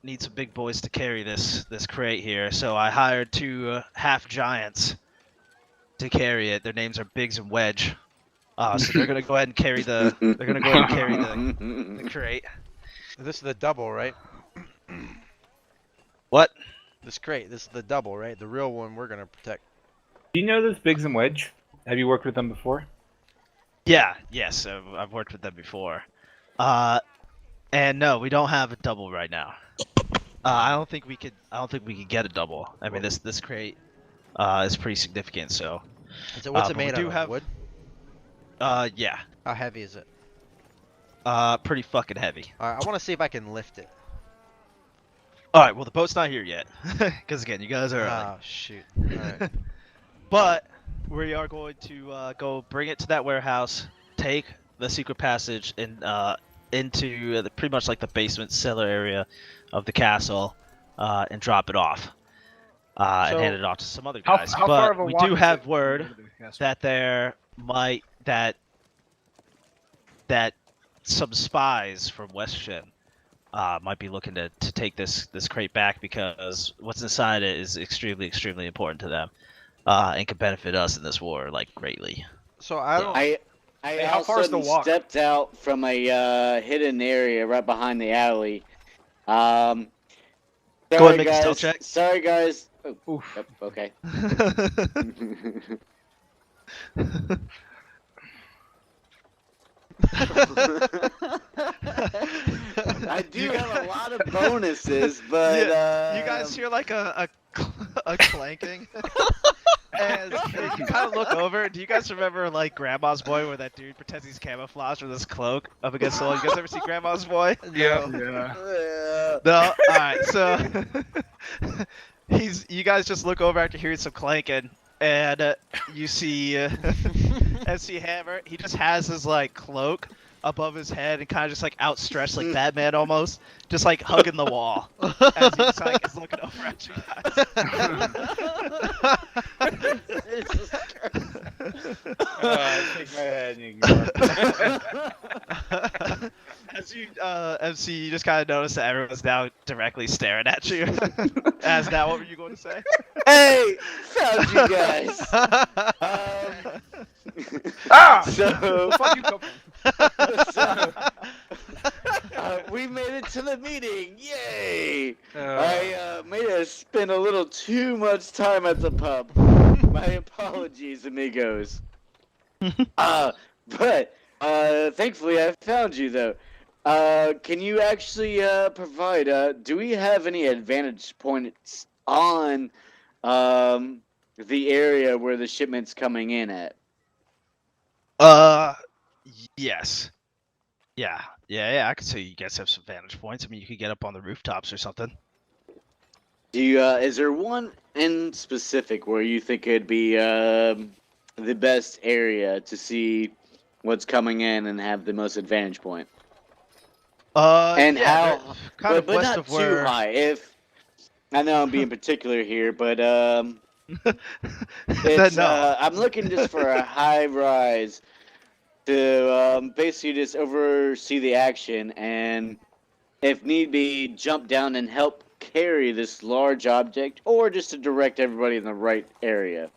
need some big boys to carry this crate here. So I hired 2 half giants to carry it. Their names are Biggs and Wedge. So they're gonna go ahead and carry the crate. This is the double, right? What? This crate. This is the double, right? The real one we're gonna protect. Do you know this Biggs and Wedge? Have you worked with them before? Yeah, yes, I've worked with them before. And no, we don't have a double right now. I don't think we could get a double. I mean, this crate is pretty significant. So, What's it but we made do of? have- Wood? yeah, How heavy is it? pretty fucking heavy. Alright, I want to see if I can lift it. All right, well the boat's not here yet, because again, you guys are early. Oh shoot. Alright. But we are going to go bring it to that warehouse, take the secret passage and into pretty much like the basement cellar area of the castle, and drop it off, and So- hand it off to some other How, guys. how but far of a we walk do is have it? word that there might that some spies from West Shin might be looking to take this crate back, because what's inside it is extremely important to them, and could benefit us in this war like greatly. So I don't. I Hey, all how of a far is the sudden walk? stepped out from a hidden area right behind the alley. Go ahead and make a stealth check. Sorry guys, Oof. Yep, okay. I do have a lot of bonuses, but You guys hear like a clanking, and you kind of look over. Do you guys remember like Grandma's Boy, where that dude pretends he's camouflaged with his cloak up against the wall? You guys ever see Grandma's Boy? Yeah. No. All right. So you guys just look over after hearing some clanking, and you see MC Hammer. He just has his like cloak above his head and kind of just like outstretched like Batman almost, just like hugging the wall as he just like is looking over at you I shake my head and ignore. As you, MC, you just kind of notice that everyone's now directly staring at you. As now, what were you going to say? Hey, found you guys. So, Fuck you, couple. we made it to the meeting. Yay! I made us spend a little too much time at the pub. My apologies, amigos. But thankfully I found you though. Can you actually provide? Do we have any advantage points on the area where the shipment's coming in at? Yes. Yeah. I could say you guys have some vantage points. I mean, you could get up on the rooftops or something. Do you? Is there one in specific where you think it'd be the best area to see what's coming in and have the most advantage point? And yeah, how? kind of but west not of where. too high. If I know I'm being particular here, but it's, No. I'm looking just for a high rise to basically just oversee the action and, if need be, jump down and help carry this large object, or just to direct everybody in the right area.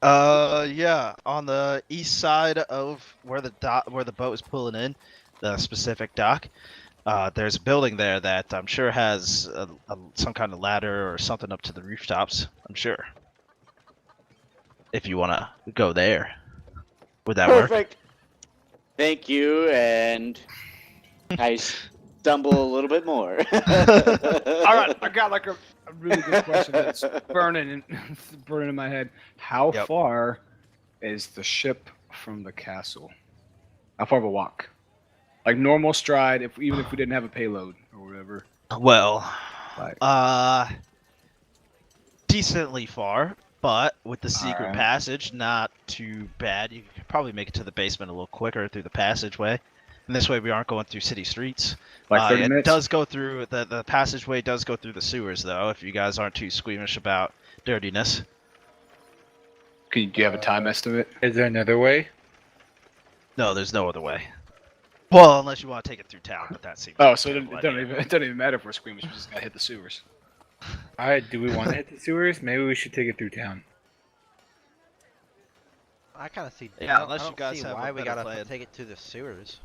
Yeah, on the east side of where the boat is pulling in, the specific dock. There's a building there that I'm sure has some kind of ladder or something up to the rooftops. I'm sure. If you want to go there, would that work? Perfect. Thank you, and I stumble a little bit more. All right, I got like a really good question that's burning in my head. How Yep. far is the ship from the castle? How far of a walk? Like normal stride, even if we didn't have a payload or whatever. Well, Like, decently far, but with the secret Alright. passage, not too bad. You could probably make it to the basement a little quicker through the passageway. And this way we aren't going through city streets. like 30 It minutes. does go through, the passageway does go through the sewers, though, if you guys aren't too squeamish about dirtiness. Do you have a time estimate? Is there another way? No, there's no other way. Well, unless you want to take it through town, but that seems Oh, like so a it terrible doesn't idea. even matter if we're squeamish. We just gotta hit the sewers. Alright, do we want to hit the sewers? Maybe we should take it through town. I kind of see. Yeah, I don't- unless I you don't guys see have a why we better gotta plan. take it to the sewers.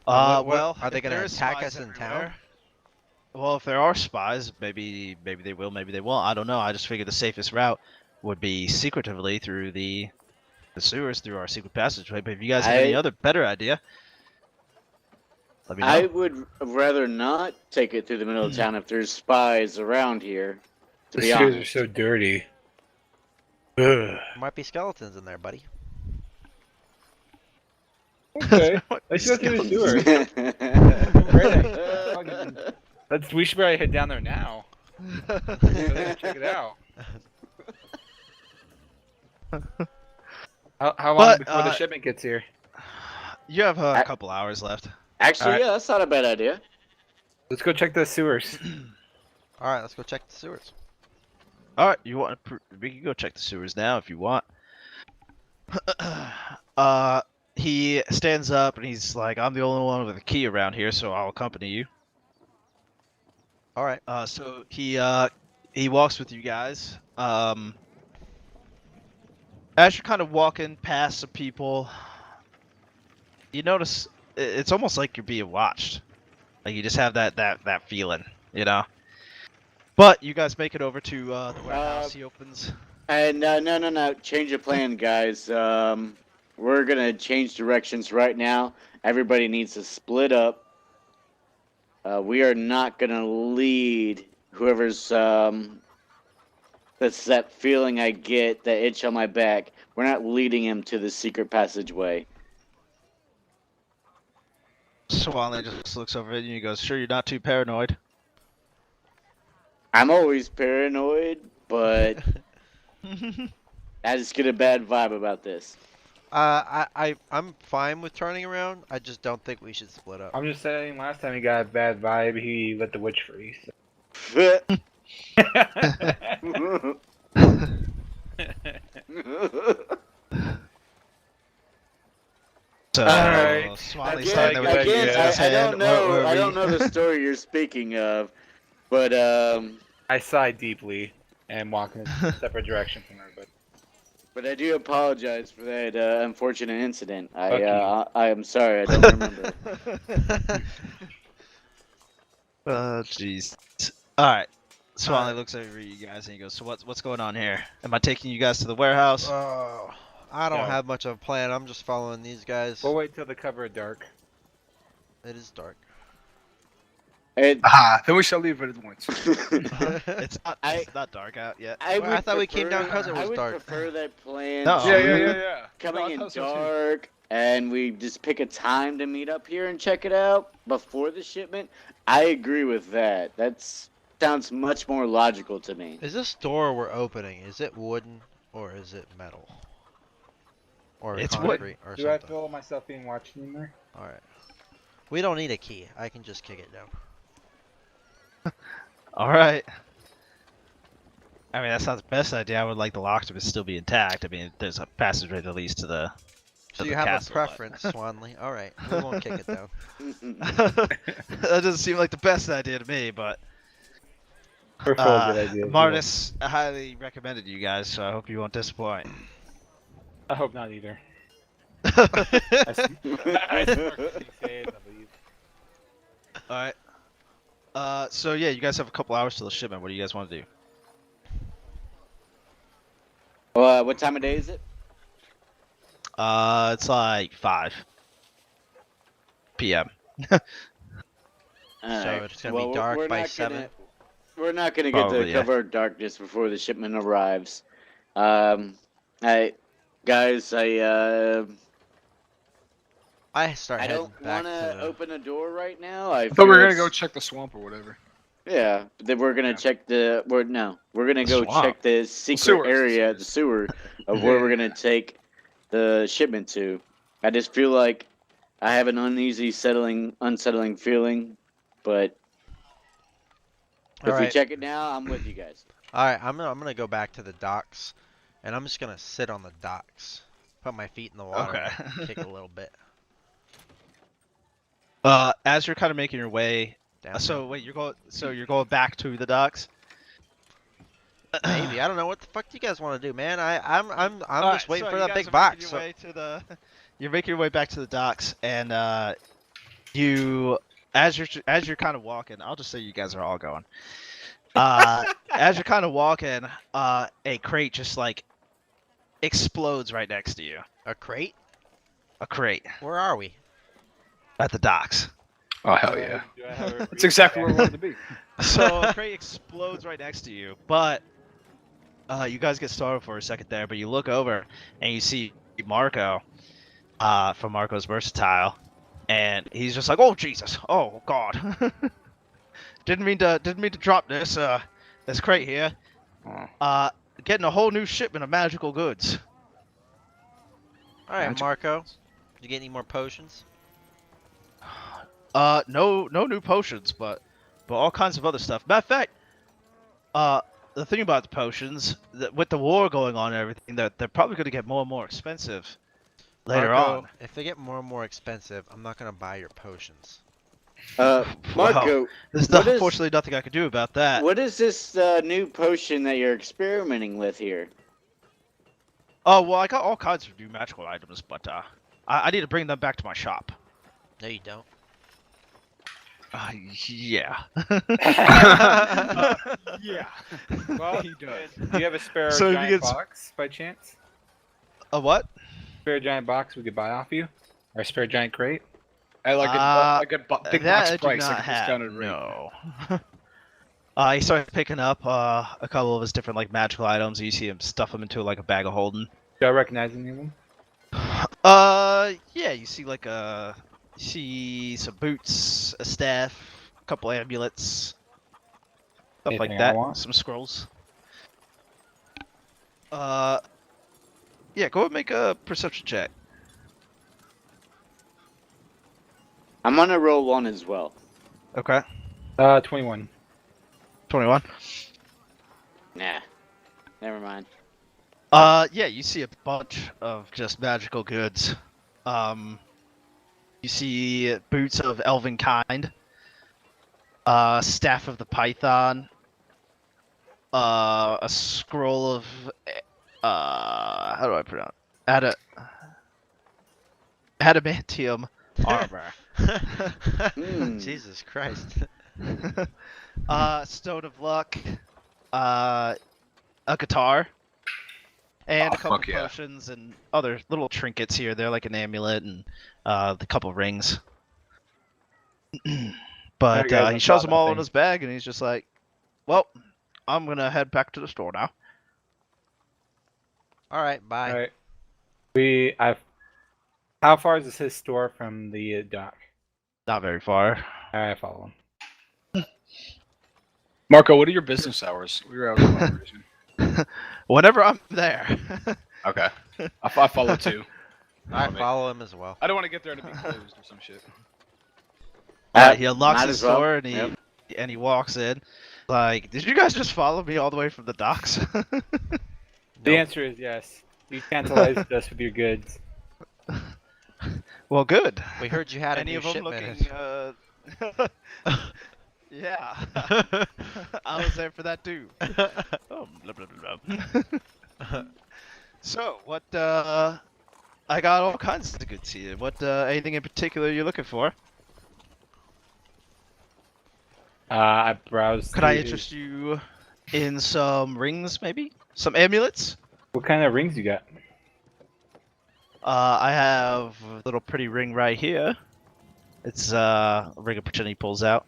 Well, are they if gonna there's attack spies us in town? everywhere- Well, if there are spies, maybe they will, maybe they won't. I don't know. I just figured the safest route would be secretively through the sewers, through our secret passageway. But if you guys have any other better idea, let me know. I would rather not take it through the middle of town if there's spies around here. To The be sewers are honest. so dirty. Ugh. Might be skeletons in there, buddy. Okay, let's go through the sewers. We should probably head down there now. Check it out. How long But, before the shipment gets here? You have a couple hours left. Actually, Alright. yeah, that's not a bad idea. Let's go check the sewers. All right, let's go check the sewers. All right, you want? We can go check the sewers now if you want. He stands up and he's like, "I'm the only one with a key around here, so I'll accompany you." All right. So he walks with you guys. As you're kind of walking past some people, you notice it's almost like you're being watched. Like you just have that feeling, you know. But you guys make it over to the warehouse. He opens. And no. Change of plan, guys. We're gonna change directions right now. Everybody needs to split up. We are not gonna lead whoever's that's that feeling I get, that itch on my back. We're not leading him to the secret passageway. Swanley just looks over at you and he goes, "Sure, you're not too paranoid." I'm always paranoid, but I just get a bad vibe about this. I'm fine with turning around. I just don't think we should split up. I'm just saying, last time he got a bad vibe, he let the witch free. So, Alright. Swanley's Again, standing there with you again, in his I hand. don't know. What I were don't you- know the story you're speaking of, but I sigh deeply and walk in a separate direction from everybody. but I do apologize for that unfortunate incident. Fuck you. I am sorry. I don't remember. Jeez. All right. Swanley looks over at you guys and he goes, "So what's going on here? Am I taking you guys to the warehouse?" Oh, I don't No. have much of a plan. I'm just following these guys. We'll wait till the cover of dark. It is dark. It, Aha, then we shall leave it at once. It's I- not dark out yet. Well, I thought we came down 'cause it I was would dark. prefer that plan. No. to Yeah. Coming No, I in thought so, too. dark, and we just pick a time to meet up here and check it out before the shipment. I agree with that. That sounds much more logical to me. Is this door we're opening? Is it wooden or is it metal? Or It's concrete or Do I something? feel myself being watched anymore? All right. We don't need a key. I can just kick it down. All right. I mean, that's not the best idea. I would like the lock to still be intact. I mean, there's a passageway that leads to the. So to you the have castle, a but- preference, Swanley. All right. We won't kick it down. That doesn't seem like the best idea to me, but Or feel a good idea. Martis highly recommended you guys, so I hope you won't disappoint. I hope not either. I say it, I believe. All right. So yeah, you guys have a couple hours till the shipment. What do you guys want to do? What time of day is it? It's like 5 p.m. Alright, it's gonna be dark we're by not 7? We're not gonna get Probably, the yeah. cover of darkness before the shipment arrives. I guys, I start I heading don't back want to to. open a door right now. I I thought we were feel gonna go it's- check the swamp or whatever. Yeah, then we're gonna Yeah. check the. We're gonna go Swamp. check the secret sewers, area, the the sewer, of where we're gonna take the shipment to. I just feel like I have an uneasy, unsettling feeling, but if All we right. check it now, I'm with you guys. All right. I'm gonna go back to the docks, and I'm just gonna sit on the docks, put my feet in the water, Okay. kick a little bit. As you're kind of making your way. Down So wait, you're going back to the docks? Maybe. I don't know what the fuck do you guys want to do, man. I'm Alright, just waiting so for you that guys big are box. making So, your way to the- You're making your way back to the docks, and you, as you're kind of walking, I'll just say you guys are all going. As you're kind of walking, a crate just like explodes right next to you. a crate? A crate Where are we? at the docks. Oh hell yeah! Do I have a That's exactly where we wanted to be. So a crate explodes right next to you, but you guys get startled for a second there, but you look over and you see Marco from Marco's Versatile, and he's just like, "Oh Jesus! Oh God! didn't mean to drop this this crate here. Getting a whole new shipment of magical goods." All right, Magic. Marco. You get any more potions? No new potions, but all kinds of other stuff. Matter of fact, the thing about the potions, that with the war going on and everything, they're probably going to get more and more expensive later Marco, on. if they get more and more expensive, I'm not gonna buy your potions. Marco, There's what is- unfortunately nothing I could do about that. what is this new potion that you're experimenting with here? Oh well, I got all kinds of new magical items, but I need to bring them back to my shop. No, you don't. Yeah. Yeah. Well, He does. do you have a spare So if you giant get s- box by chance? A what? Spare giant box we could buy off you? Or a spare giant crate? I like big that box I do price, not like a have. discounted rate. No. He started picking up a couple of his different like magical items. You see him stuff them into like a bag of holding. Do I recognize any of them? Yeah, you see like you see some boots, a staff, a couple amulets, stuff like Anything I that. want? Some scrolls. Yeah, go and make a perception check. I'm gonna roll one as well. Okay. 21. 21. Nah, never mind. Yeah, you see a bunch of just magical goods. You see boots of elven kind, staff of the python, a scroll of, how do I pronounce? Adamantium armor. Jesus Christ. Stone of luck, a guitar, and a couple fuck yeah. potions and other little trinkets here. They're like an amulet and the couple rings. But guys, he I shoves saw them all in nothing. his bag, and he's just like, "Well, I'm gonna head back to the store now." All right, bye. Alright. How far is his store from the dock? Not very far. Alright, I follow him. Marco, what are your business hours? We were out of operation. Whenever I'm there. Okay. I follow too. I mate. follow him as well. I don't want to get there and it be closed or some shit. He unlocks might his as well. store and Yep. he walks in. Like, did you guys just follow me all the way from the docks? The answer is yes. You tantalized us with your goods. Well, good. We heard you had a Any new of them shipment. looking? Yeah, I was there for that too. Oh, blah, blah, blah, blah. So, what? I got all kinds of goods here. What? Anything in particular you're looking for? I browsed. Could I through- interest you in some rings, maybe? Some amulets? What kind of rings you got? I have a little pretty ring right here. It's a ring of pretend he pulls out.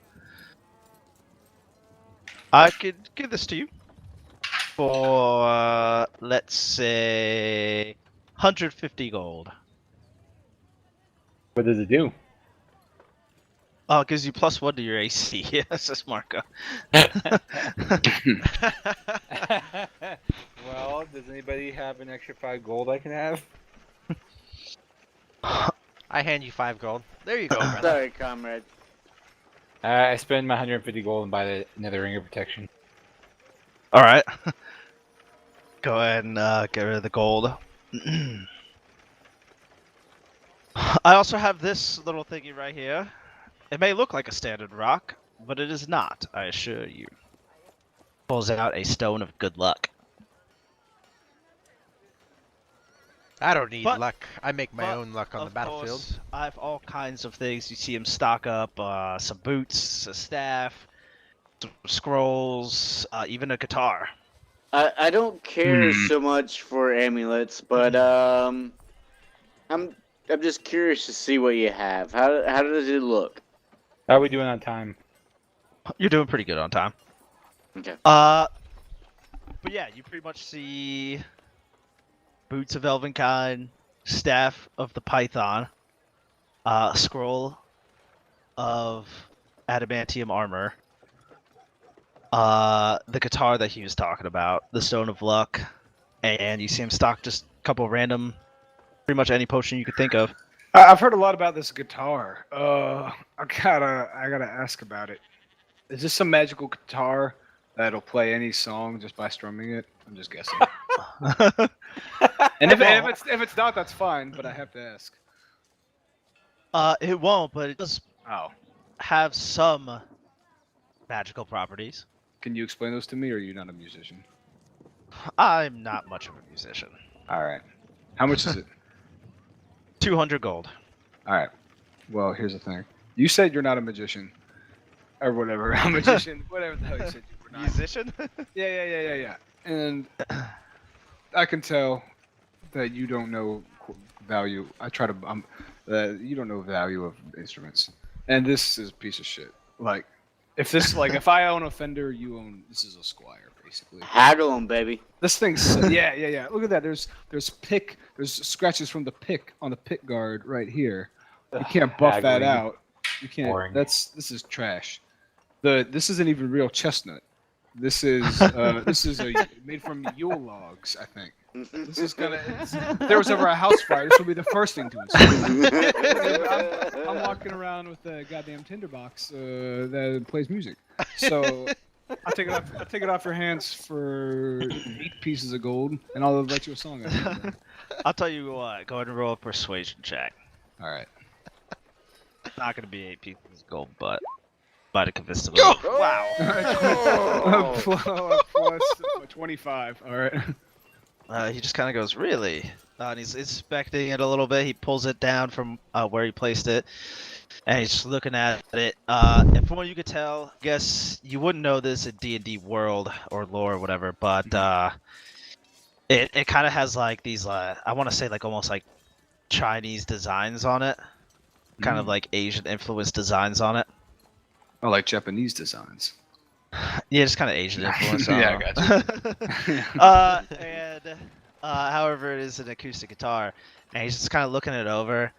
I could give this to you for let's say 150 gold. What does it do? Oh, it gives you +1 to your AC. Yes, that's Marco. Well, does anybody have an extra 5 gold I can have? I hand you 5 gold. There you go, brother. Sorry, comrade. I spend my 150 gold and buy the another ring of protection. All right. Go ahead and get rid of the gold. I also have this little thingy right here. It may look like a standard rock, but it is not, I assure you. Pulls out a stone of good luck. I don't need But- luck. I make my but, own luck on the Of battlefield. course, I have all kinds of things. You see him stock up some boots, a staff, some scrolls, even a guitar. I don't care so much for amulets, but I'm just curious to see what you have. How does it look? How are we doing on time? You're doing pretty good on time. Okay. But yeah, you pretty much see boots of Elvenkind, staff of the Python, scroll of adamantium armor, the guitar that he was talking about, the stone of luck, and you see him stock just a couple random, pretty much any potion you could think of. I've heard a lot about this guitar. I gotta ask about it. Is this some magical guitar that'll play any song just by strumming it? I'm just guessing. And if it's not, that's fine. But I have to ask. It won't, but it does Oh, have some magical properties. can you explain those to me, or are you not a musician? I'm not much of a musician. All right. How much is it? 200 gold. All right. Well, here's the thing. You said you're not a magician. or whatever, a magician, whatever the hell you said you were not. Musician? Yeah. And I can tell that you don't know value. I try to. You don't know value of instruments, and this is a piece of shit. Like, if I own a Fender, you own. This is a Squire, basically. Haggle 'em, baby. This thing's yeah. Look at that. There's scratches from the pick on the pick guard right here. You can't buff that Haggling. out. You can't. Boring. This is trash. This isn't even real chestnut. This is made from Yule logs, I think. This is if there was ever a house fire, this would be the first thing to install. I'm walking around with a goddamn tinderbox that plays music. So I'll take it off your hands for 8 pieces of gold, and I'll write you a song. I'll tell you what. Go ahead and roll a persuasion check. All right. Not gonna be 8 pieces of gold, but might have convinced him. Wow. Plus 25. All right. He just kind of goes, really? And he's inspecting it a little bit. He pulls it down from where he placed it, and he's just looking at it. And from what you could tell, I guess you wouldn't know this in D&D world or lore or whatever, but it kind of has like these, I want to say like almost like Chinese designs on it, kind of like Asian influenced designs on it. I like Japanese designs. Yeah, just kind of Asian influence. Yeah, I got you. And however, it is an acoustic guitar, and he's just kind of looking it over.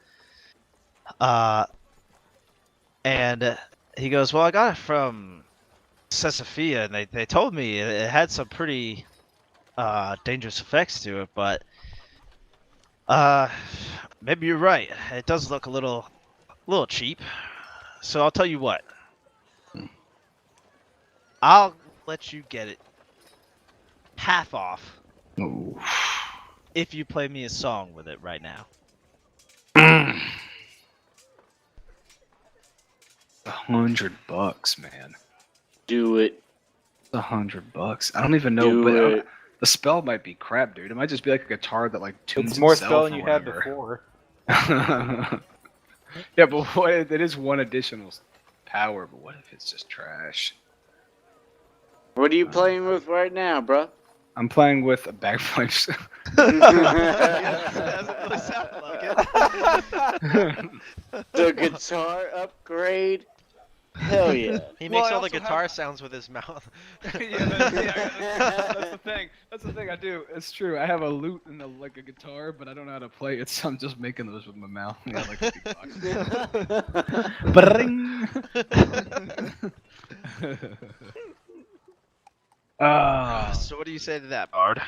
And he goes, "Well, I got it from Sesafia, and they told me it had some pretty dangerous effects to it, but maybe you're right. It does look a little cheap. So I'll tell you what." I'll let you get it half off Ooh. if you play me a song with it right now. $100, man. Do it. $100. I don't even know, Do but it. the spell might be crap, dude. It might just be like a guitar that like tunes It's more itself spell or than you had whatever. before. Yeah, but it is one additional power. But what if it's just trash? What are you playing with right now, bro? I'm playing with bagpipes. Doesn't really sound like it. The guitar upgrade? Hell yeah. He Well, makes I all the also guitar have- sounds with his mouth. That's the thing. That's the thing I do. It's true. I have a lute and like a guitar, but I don't know how to play it, so I'm just making those with my mouth. Yeah, like a beatbox. So what do you say to that, Bard?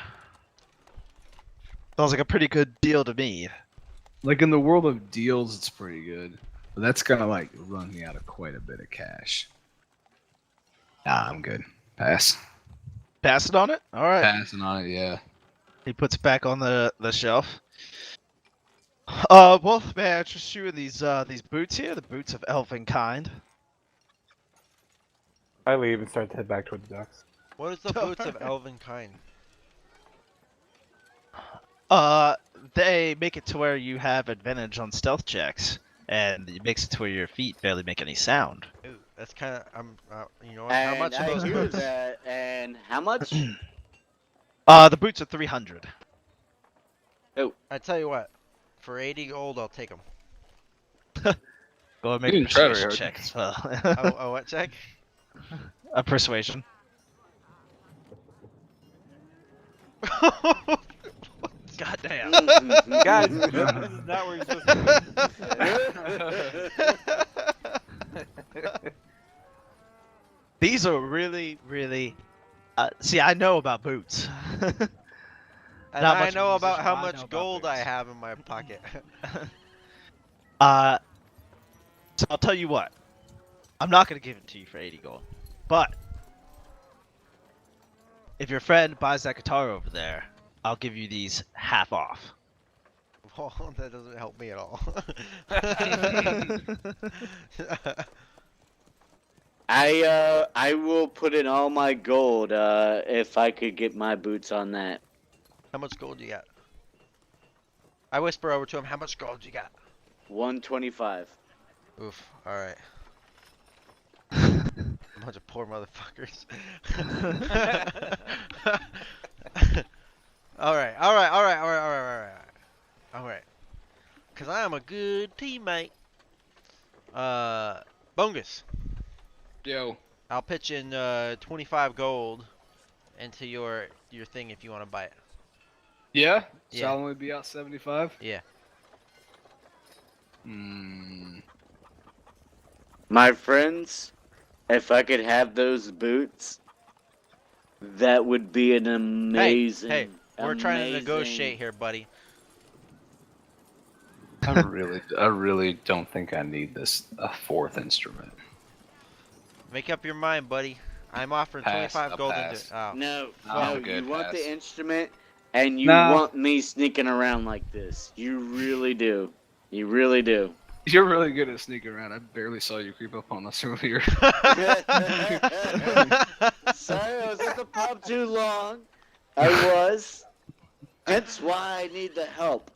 Sounds like a pretty good deal to me. Like in the world of deals, it's pretty good. But that's gonna like run me out of quite a bit of cash. Nah, I'm good. Pass. Pass it on it? Alright. Passing on it, yeah. He puts it back on the shelf. Well, may I interest you in these boots here? The boots of elfin kind. I leave and start to head back toward the docks. What is the boots of elven kind? They make it to where you have advantage on stealth checks, and it makes it to where your feet barely make any sound. Ooh, that's kind of you know what? How And much are I those hear boots? that. And how much? The boots are 300. I tell you what, for 80 gold, I'll take them. Go and make You a didn't try very persuasion hard. check as well. Oh, what check? A persuasion. God damn. Guys, this is not where you're supposed to be. These are really, really. See, I know about boots. And Not I much of a know about musician, how but I know much about gold I boots. have in my pocket. So I'll tell you what. I'm not gonna give it to you for 80 gold, but if your friend buys that guitar over there, I'll give you these half off. Well, that doesn't help me at all. I will put in all my gold if I could get my boots on that. How much gold you got? I whisper over to him, how much gold you got? 125. Oof, alright. bunch of poor motherfuckers. Alright. Cause I am a good teammate. Bungus, Yo. I'll pitch in 25 gold into your thing if you want to buy it. Yeah? Yeah. Shall only be out 75? Yeah. Hmm. My friends, if I could have those boots, that would be an amazing. Hey, we're trying to amazing- negotiate here, buddy. I really don't think I need a fourth instrument. Make up your mind, buddy. I'm offering Pass, 25 I'll gold pass. into. Oh. No, I'm no, good, you want pass. the instrument, and you Nah. want me sneaking around like this. You really do. You really do. You're really good at sneaking around. I barely saw you creep up on us earlier. Sorry, I was at the pub too long. I was. Hence why I need the help.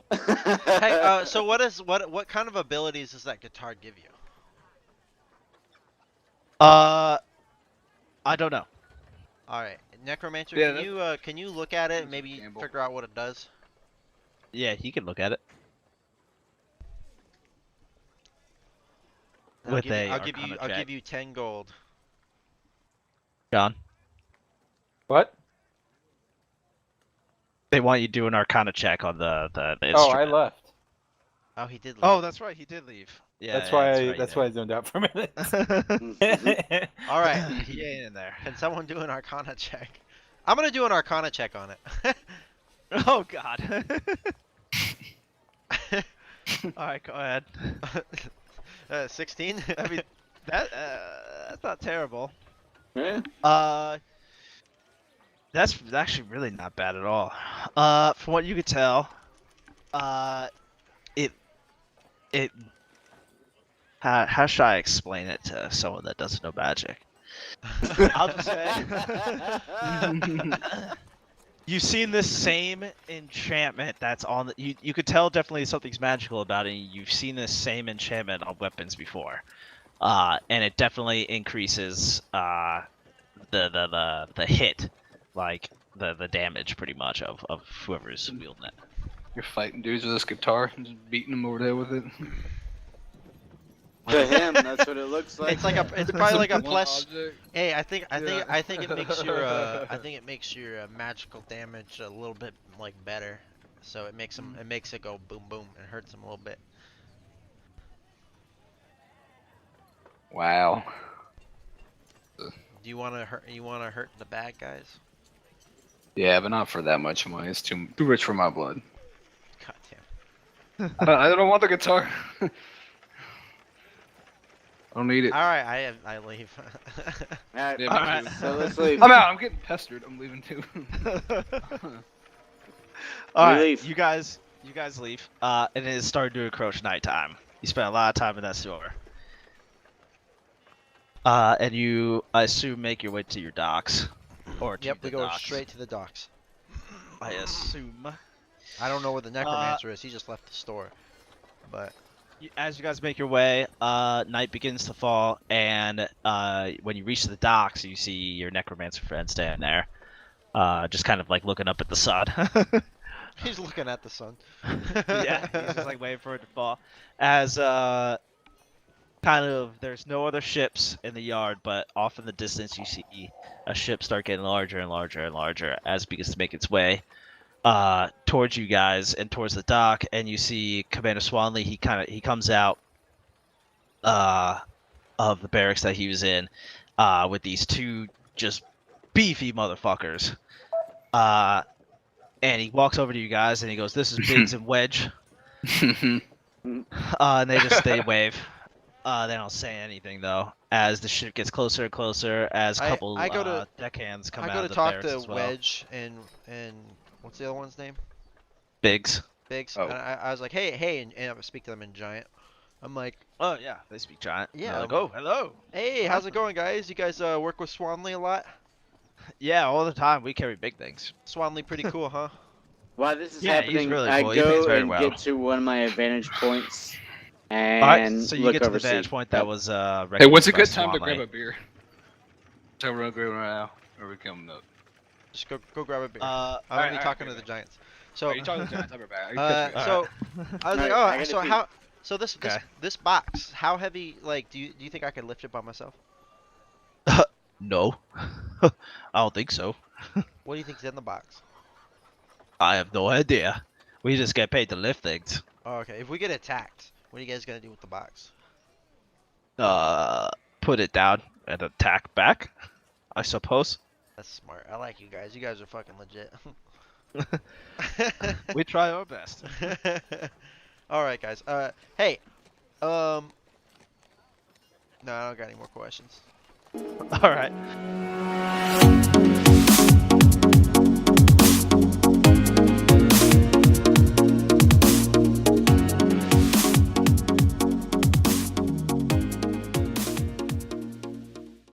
Hey, so what kind of abilities does that guitar give you? I don't know. All right, Necromancer, Yeah, can you look at it that's and maybe gamble. figure out what it does? Yeah, you can look at it. I'll With give you, a I'll give you Arcana I'll check. give you 10 gold. John, What? they want you to do an Arcana check on the instrument. Oh, I left. Oh, he did. Oh, leave. that's right. He did leave. Yeah, That's why. right, That's you why I zoned out for a minute. did. All right. He ain't in there. Can someone do an Arcana check? I'm gonna do an Arcana check on it. Oh God. All right, go ahead. 16. I mean, that's not terrible. Yeah. That's actually really not bad at all. From what you could tell, it. How should I explain it to someone that doesn't know magic? I'll just say. You've seen this same enchantment that's on the. You could tell definitely something's magical about it. You've seen this same enchantment on weapons before, and it definitely increases the hit, like the damage pretty much of whoever's wielding it. You're fighting dudes with this guitar and just beating them over there with it. To him, that's what it looks like. It's probably like a One plus. object. Hey, I think Yeah. it makes your magical damage a little bit like better. So it makes it go boom boom and hurts them a little bit. Wow. Do you want to hurt the bad guys? Yeah, but not for that much money. It's too rich for my blood. God damn. I don't want the guitar. I don't need it. All right, I leave. Alright, Yeah, me Alright. too. so let's leave. I'm out. I'm getting pestered. I'm leaving too. All right, leave. you guys leave. And it is starting to approach nighttime. You spent a lot of time in that store. And you, I assume, make your way to your docks, or to Yep, the we go docks. straight to the docks. I assume. I don't know where the necromancer is. He just left the store. But As you guys make your way, night begins to fall, and when you reach the docks, you see your necromancer friend standing there, just kind of like looking up at the sun. he's looking at the sun. Yeah, he's just like waiting for it to fall. As kind of there's no other ships in the yard, but off in the distance you see a ship start getting larger and larger and larger as it begins to make its way towards you guys and towards the dock, and you see Commander Swanley. He comes out of the barracks that he was in with these two just beefy motherfuckers. And he walks over to you guys and he goes, "This is Biggs and Wedge." And they just wave. They don't say anything though. As the ship gets closer and closer, as a couple I go to- deckhands come I out go of to the talk barracks to as well. Wedge and what's the other one's name? Biggs. Biggs. Oh. And I was like, hey, and I speak to them in giant. I'm like, Oh yeah, they speak giant. Yeah, They're like, oh, hello. hey, how's it going, guys? You guys work with Swanley a lot? Yeah, all the time. We carry big things. Swanley pretty cool, huh? While this is Yeah, he's happening, really I cool. He plays go very and well. get to one of my advantage points and Alright, so you look get to the oversee. vantage point that was Hey, what's a good recognized by time to Swanley. grab a beer? So we're going right now, or we coming up? Just go grab a beer. Uh, I'm gonna be alright, talking okay, to the okay. Giants. So, Are you talking to Giants? I'll be back. You catch me. so I was like, Alright, I oh, gotta so pee. how? So this Okay. this box, how heavy? Like, do you think I could lift it by myself? no. I don't think so. What do you think's in the box? I have no idea. We just get paid to lift things. Oh, okay. If we get attacked, what are you guys gonna do with the box? Put it down and attack back, I suppose. That's smart. I like you guys. You guys are fucking legit. We try our best. All right, guys. Hey. No, I don't got any more questions. All right.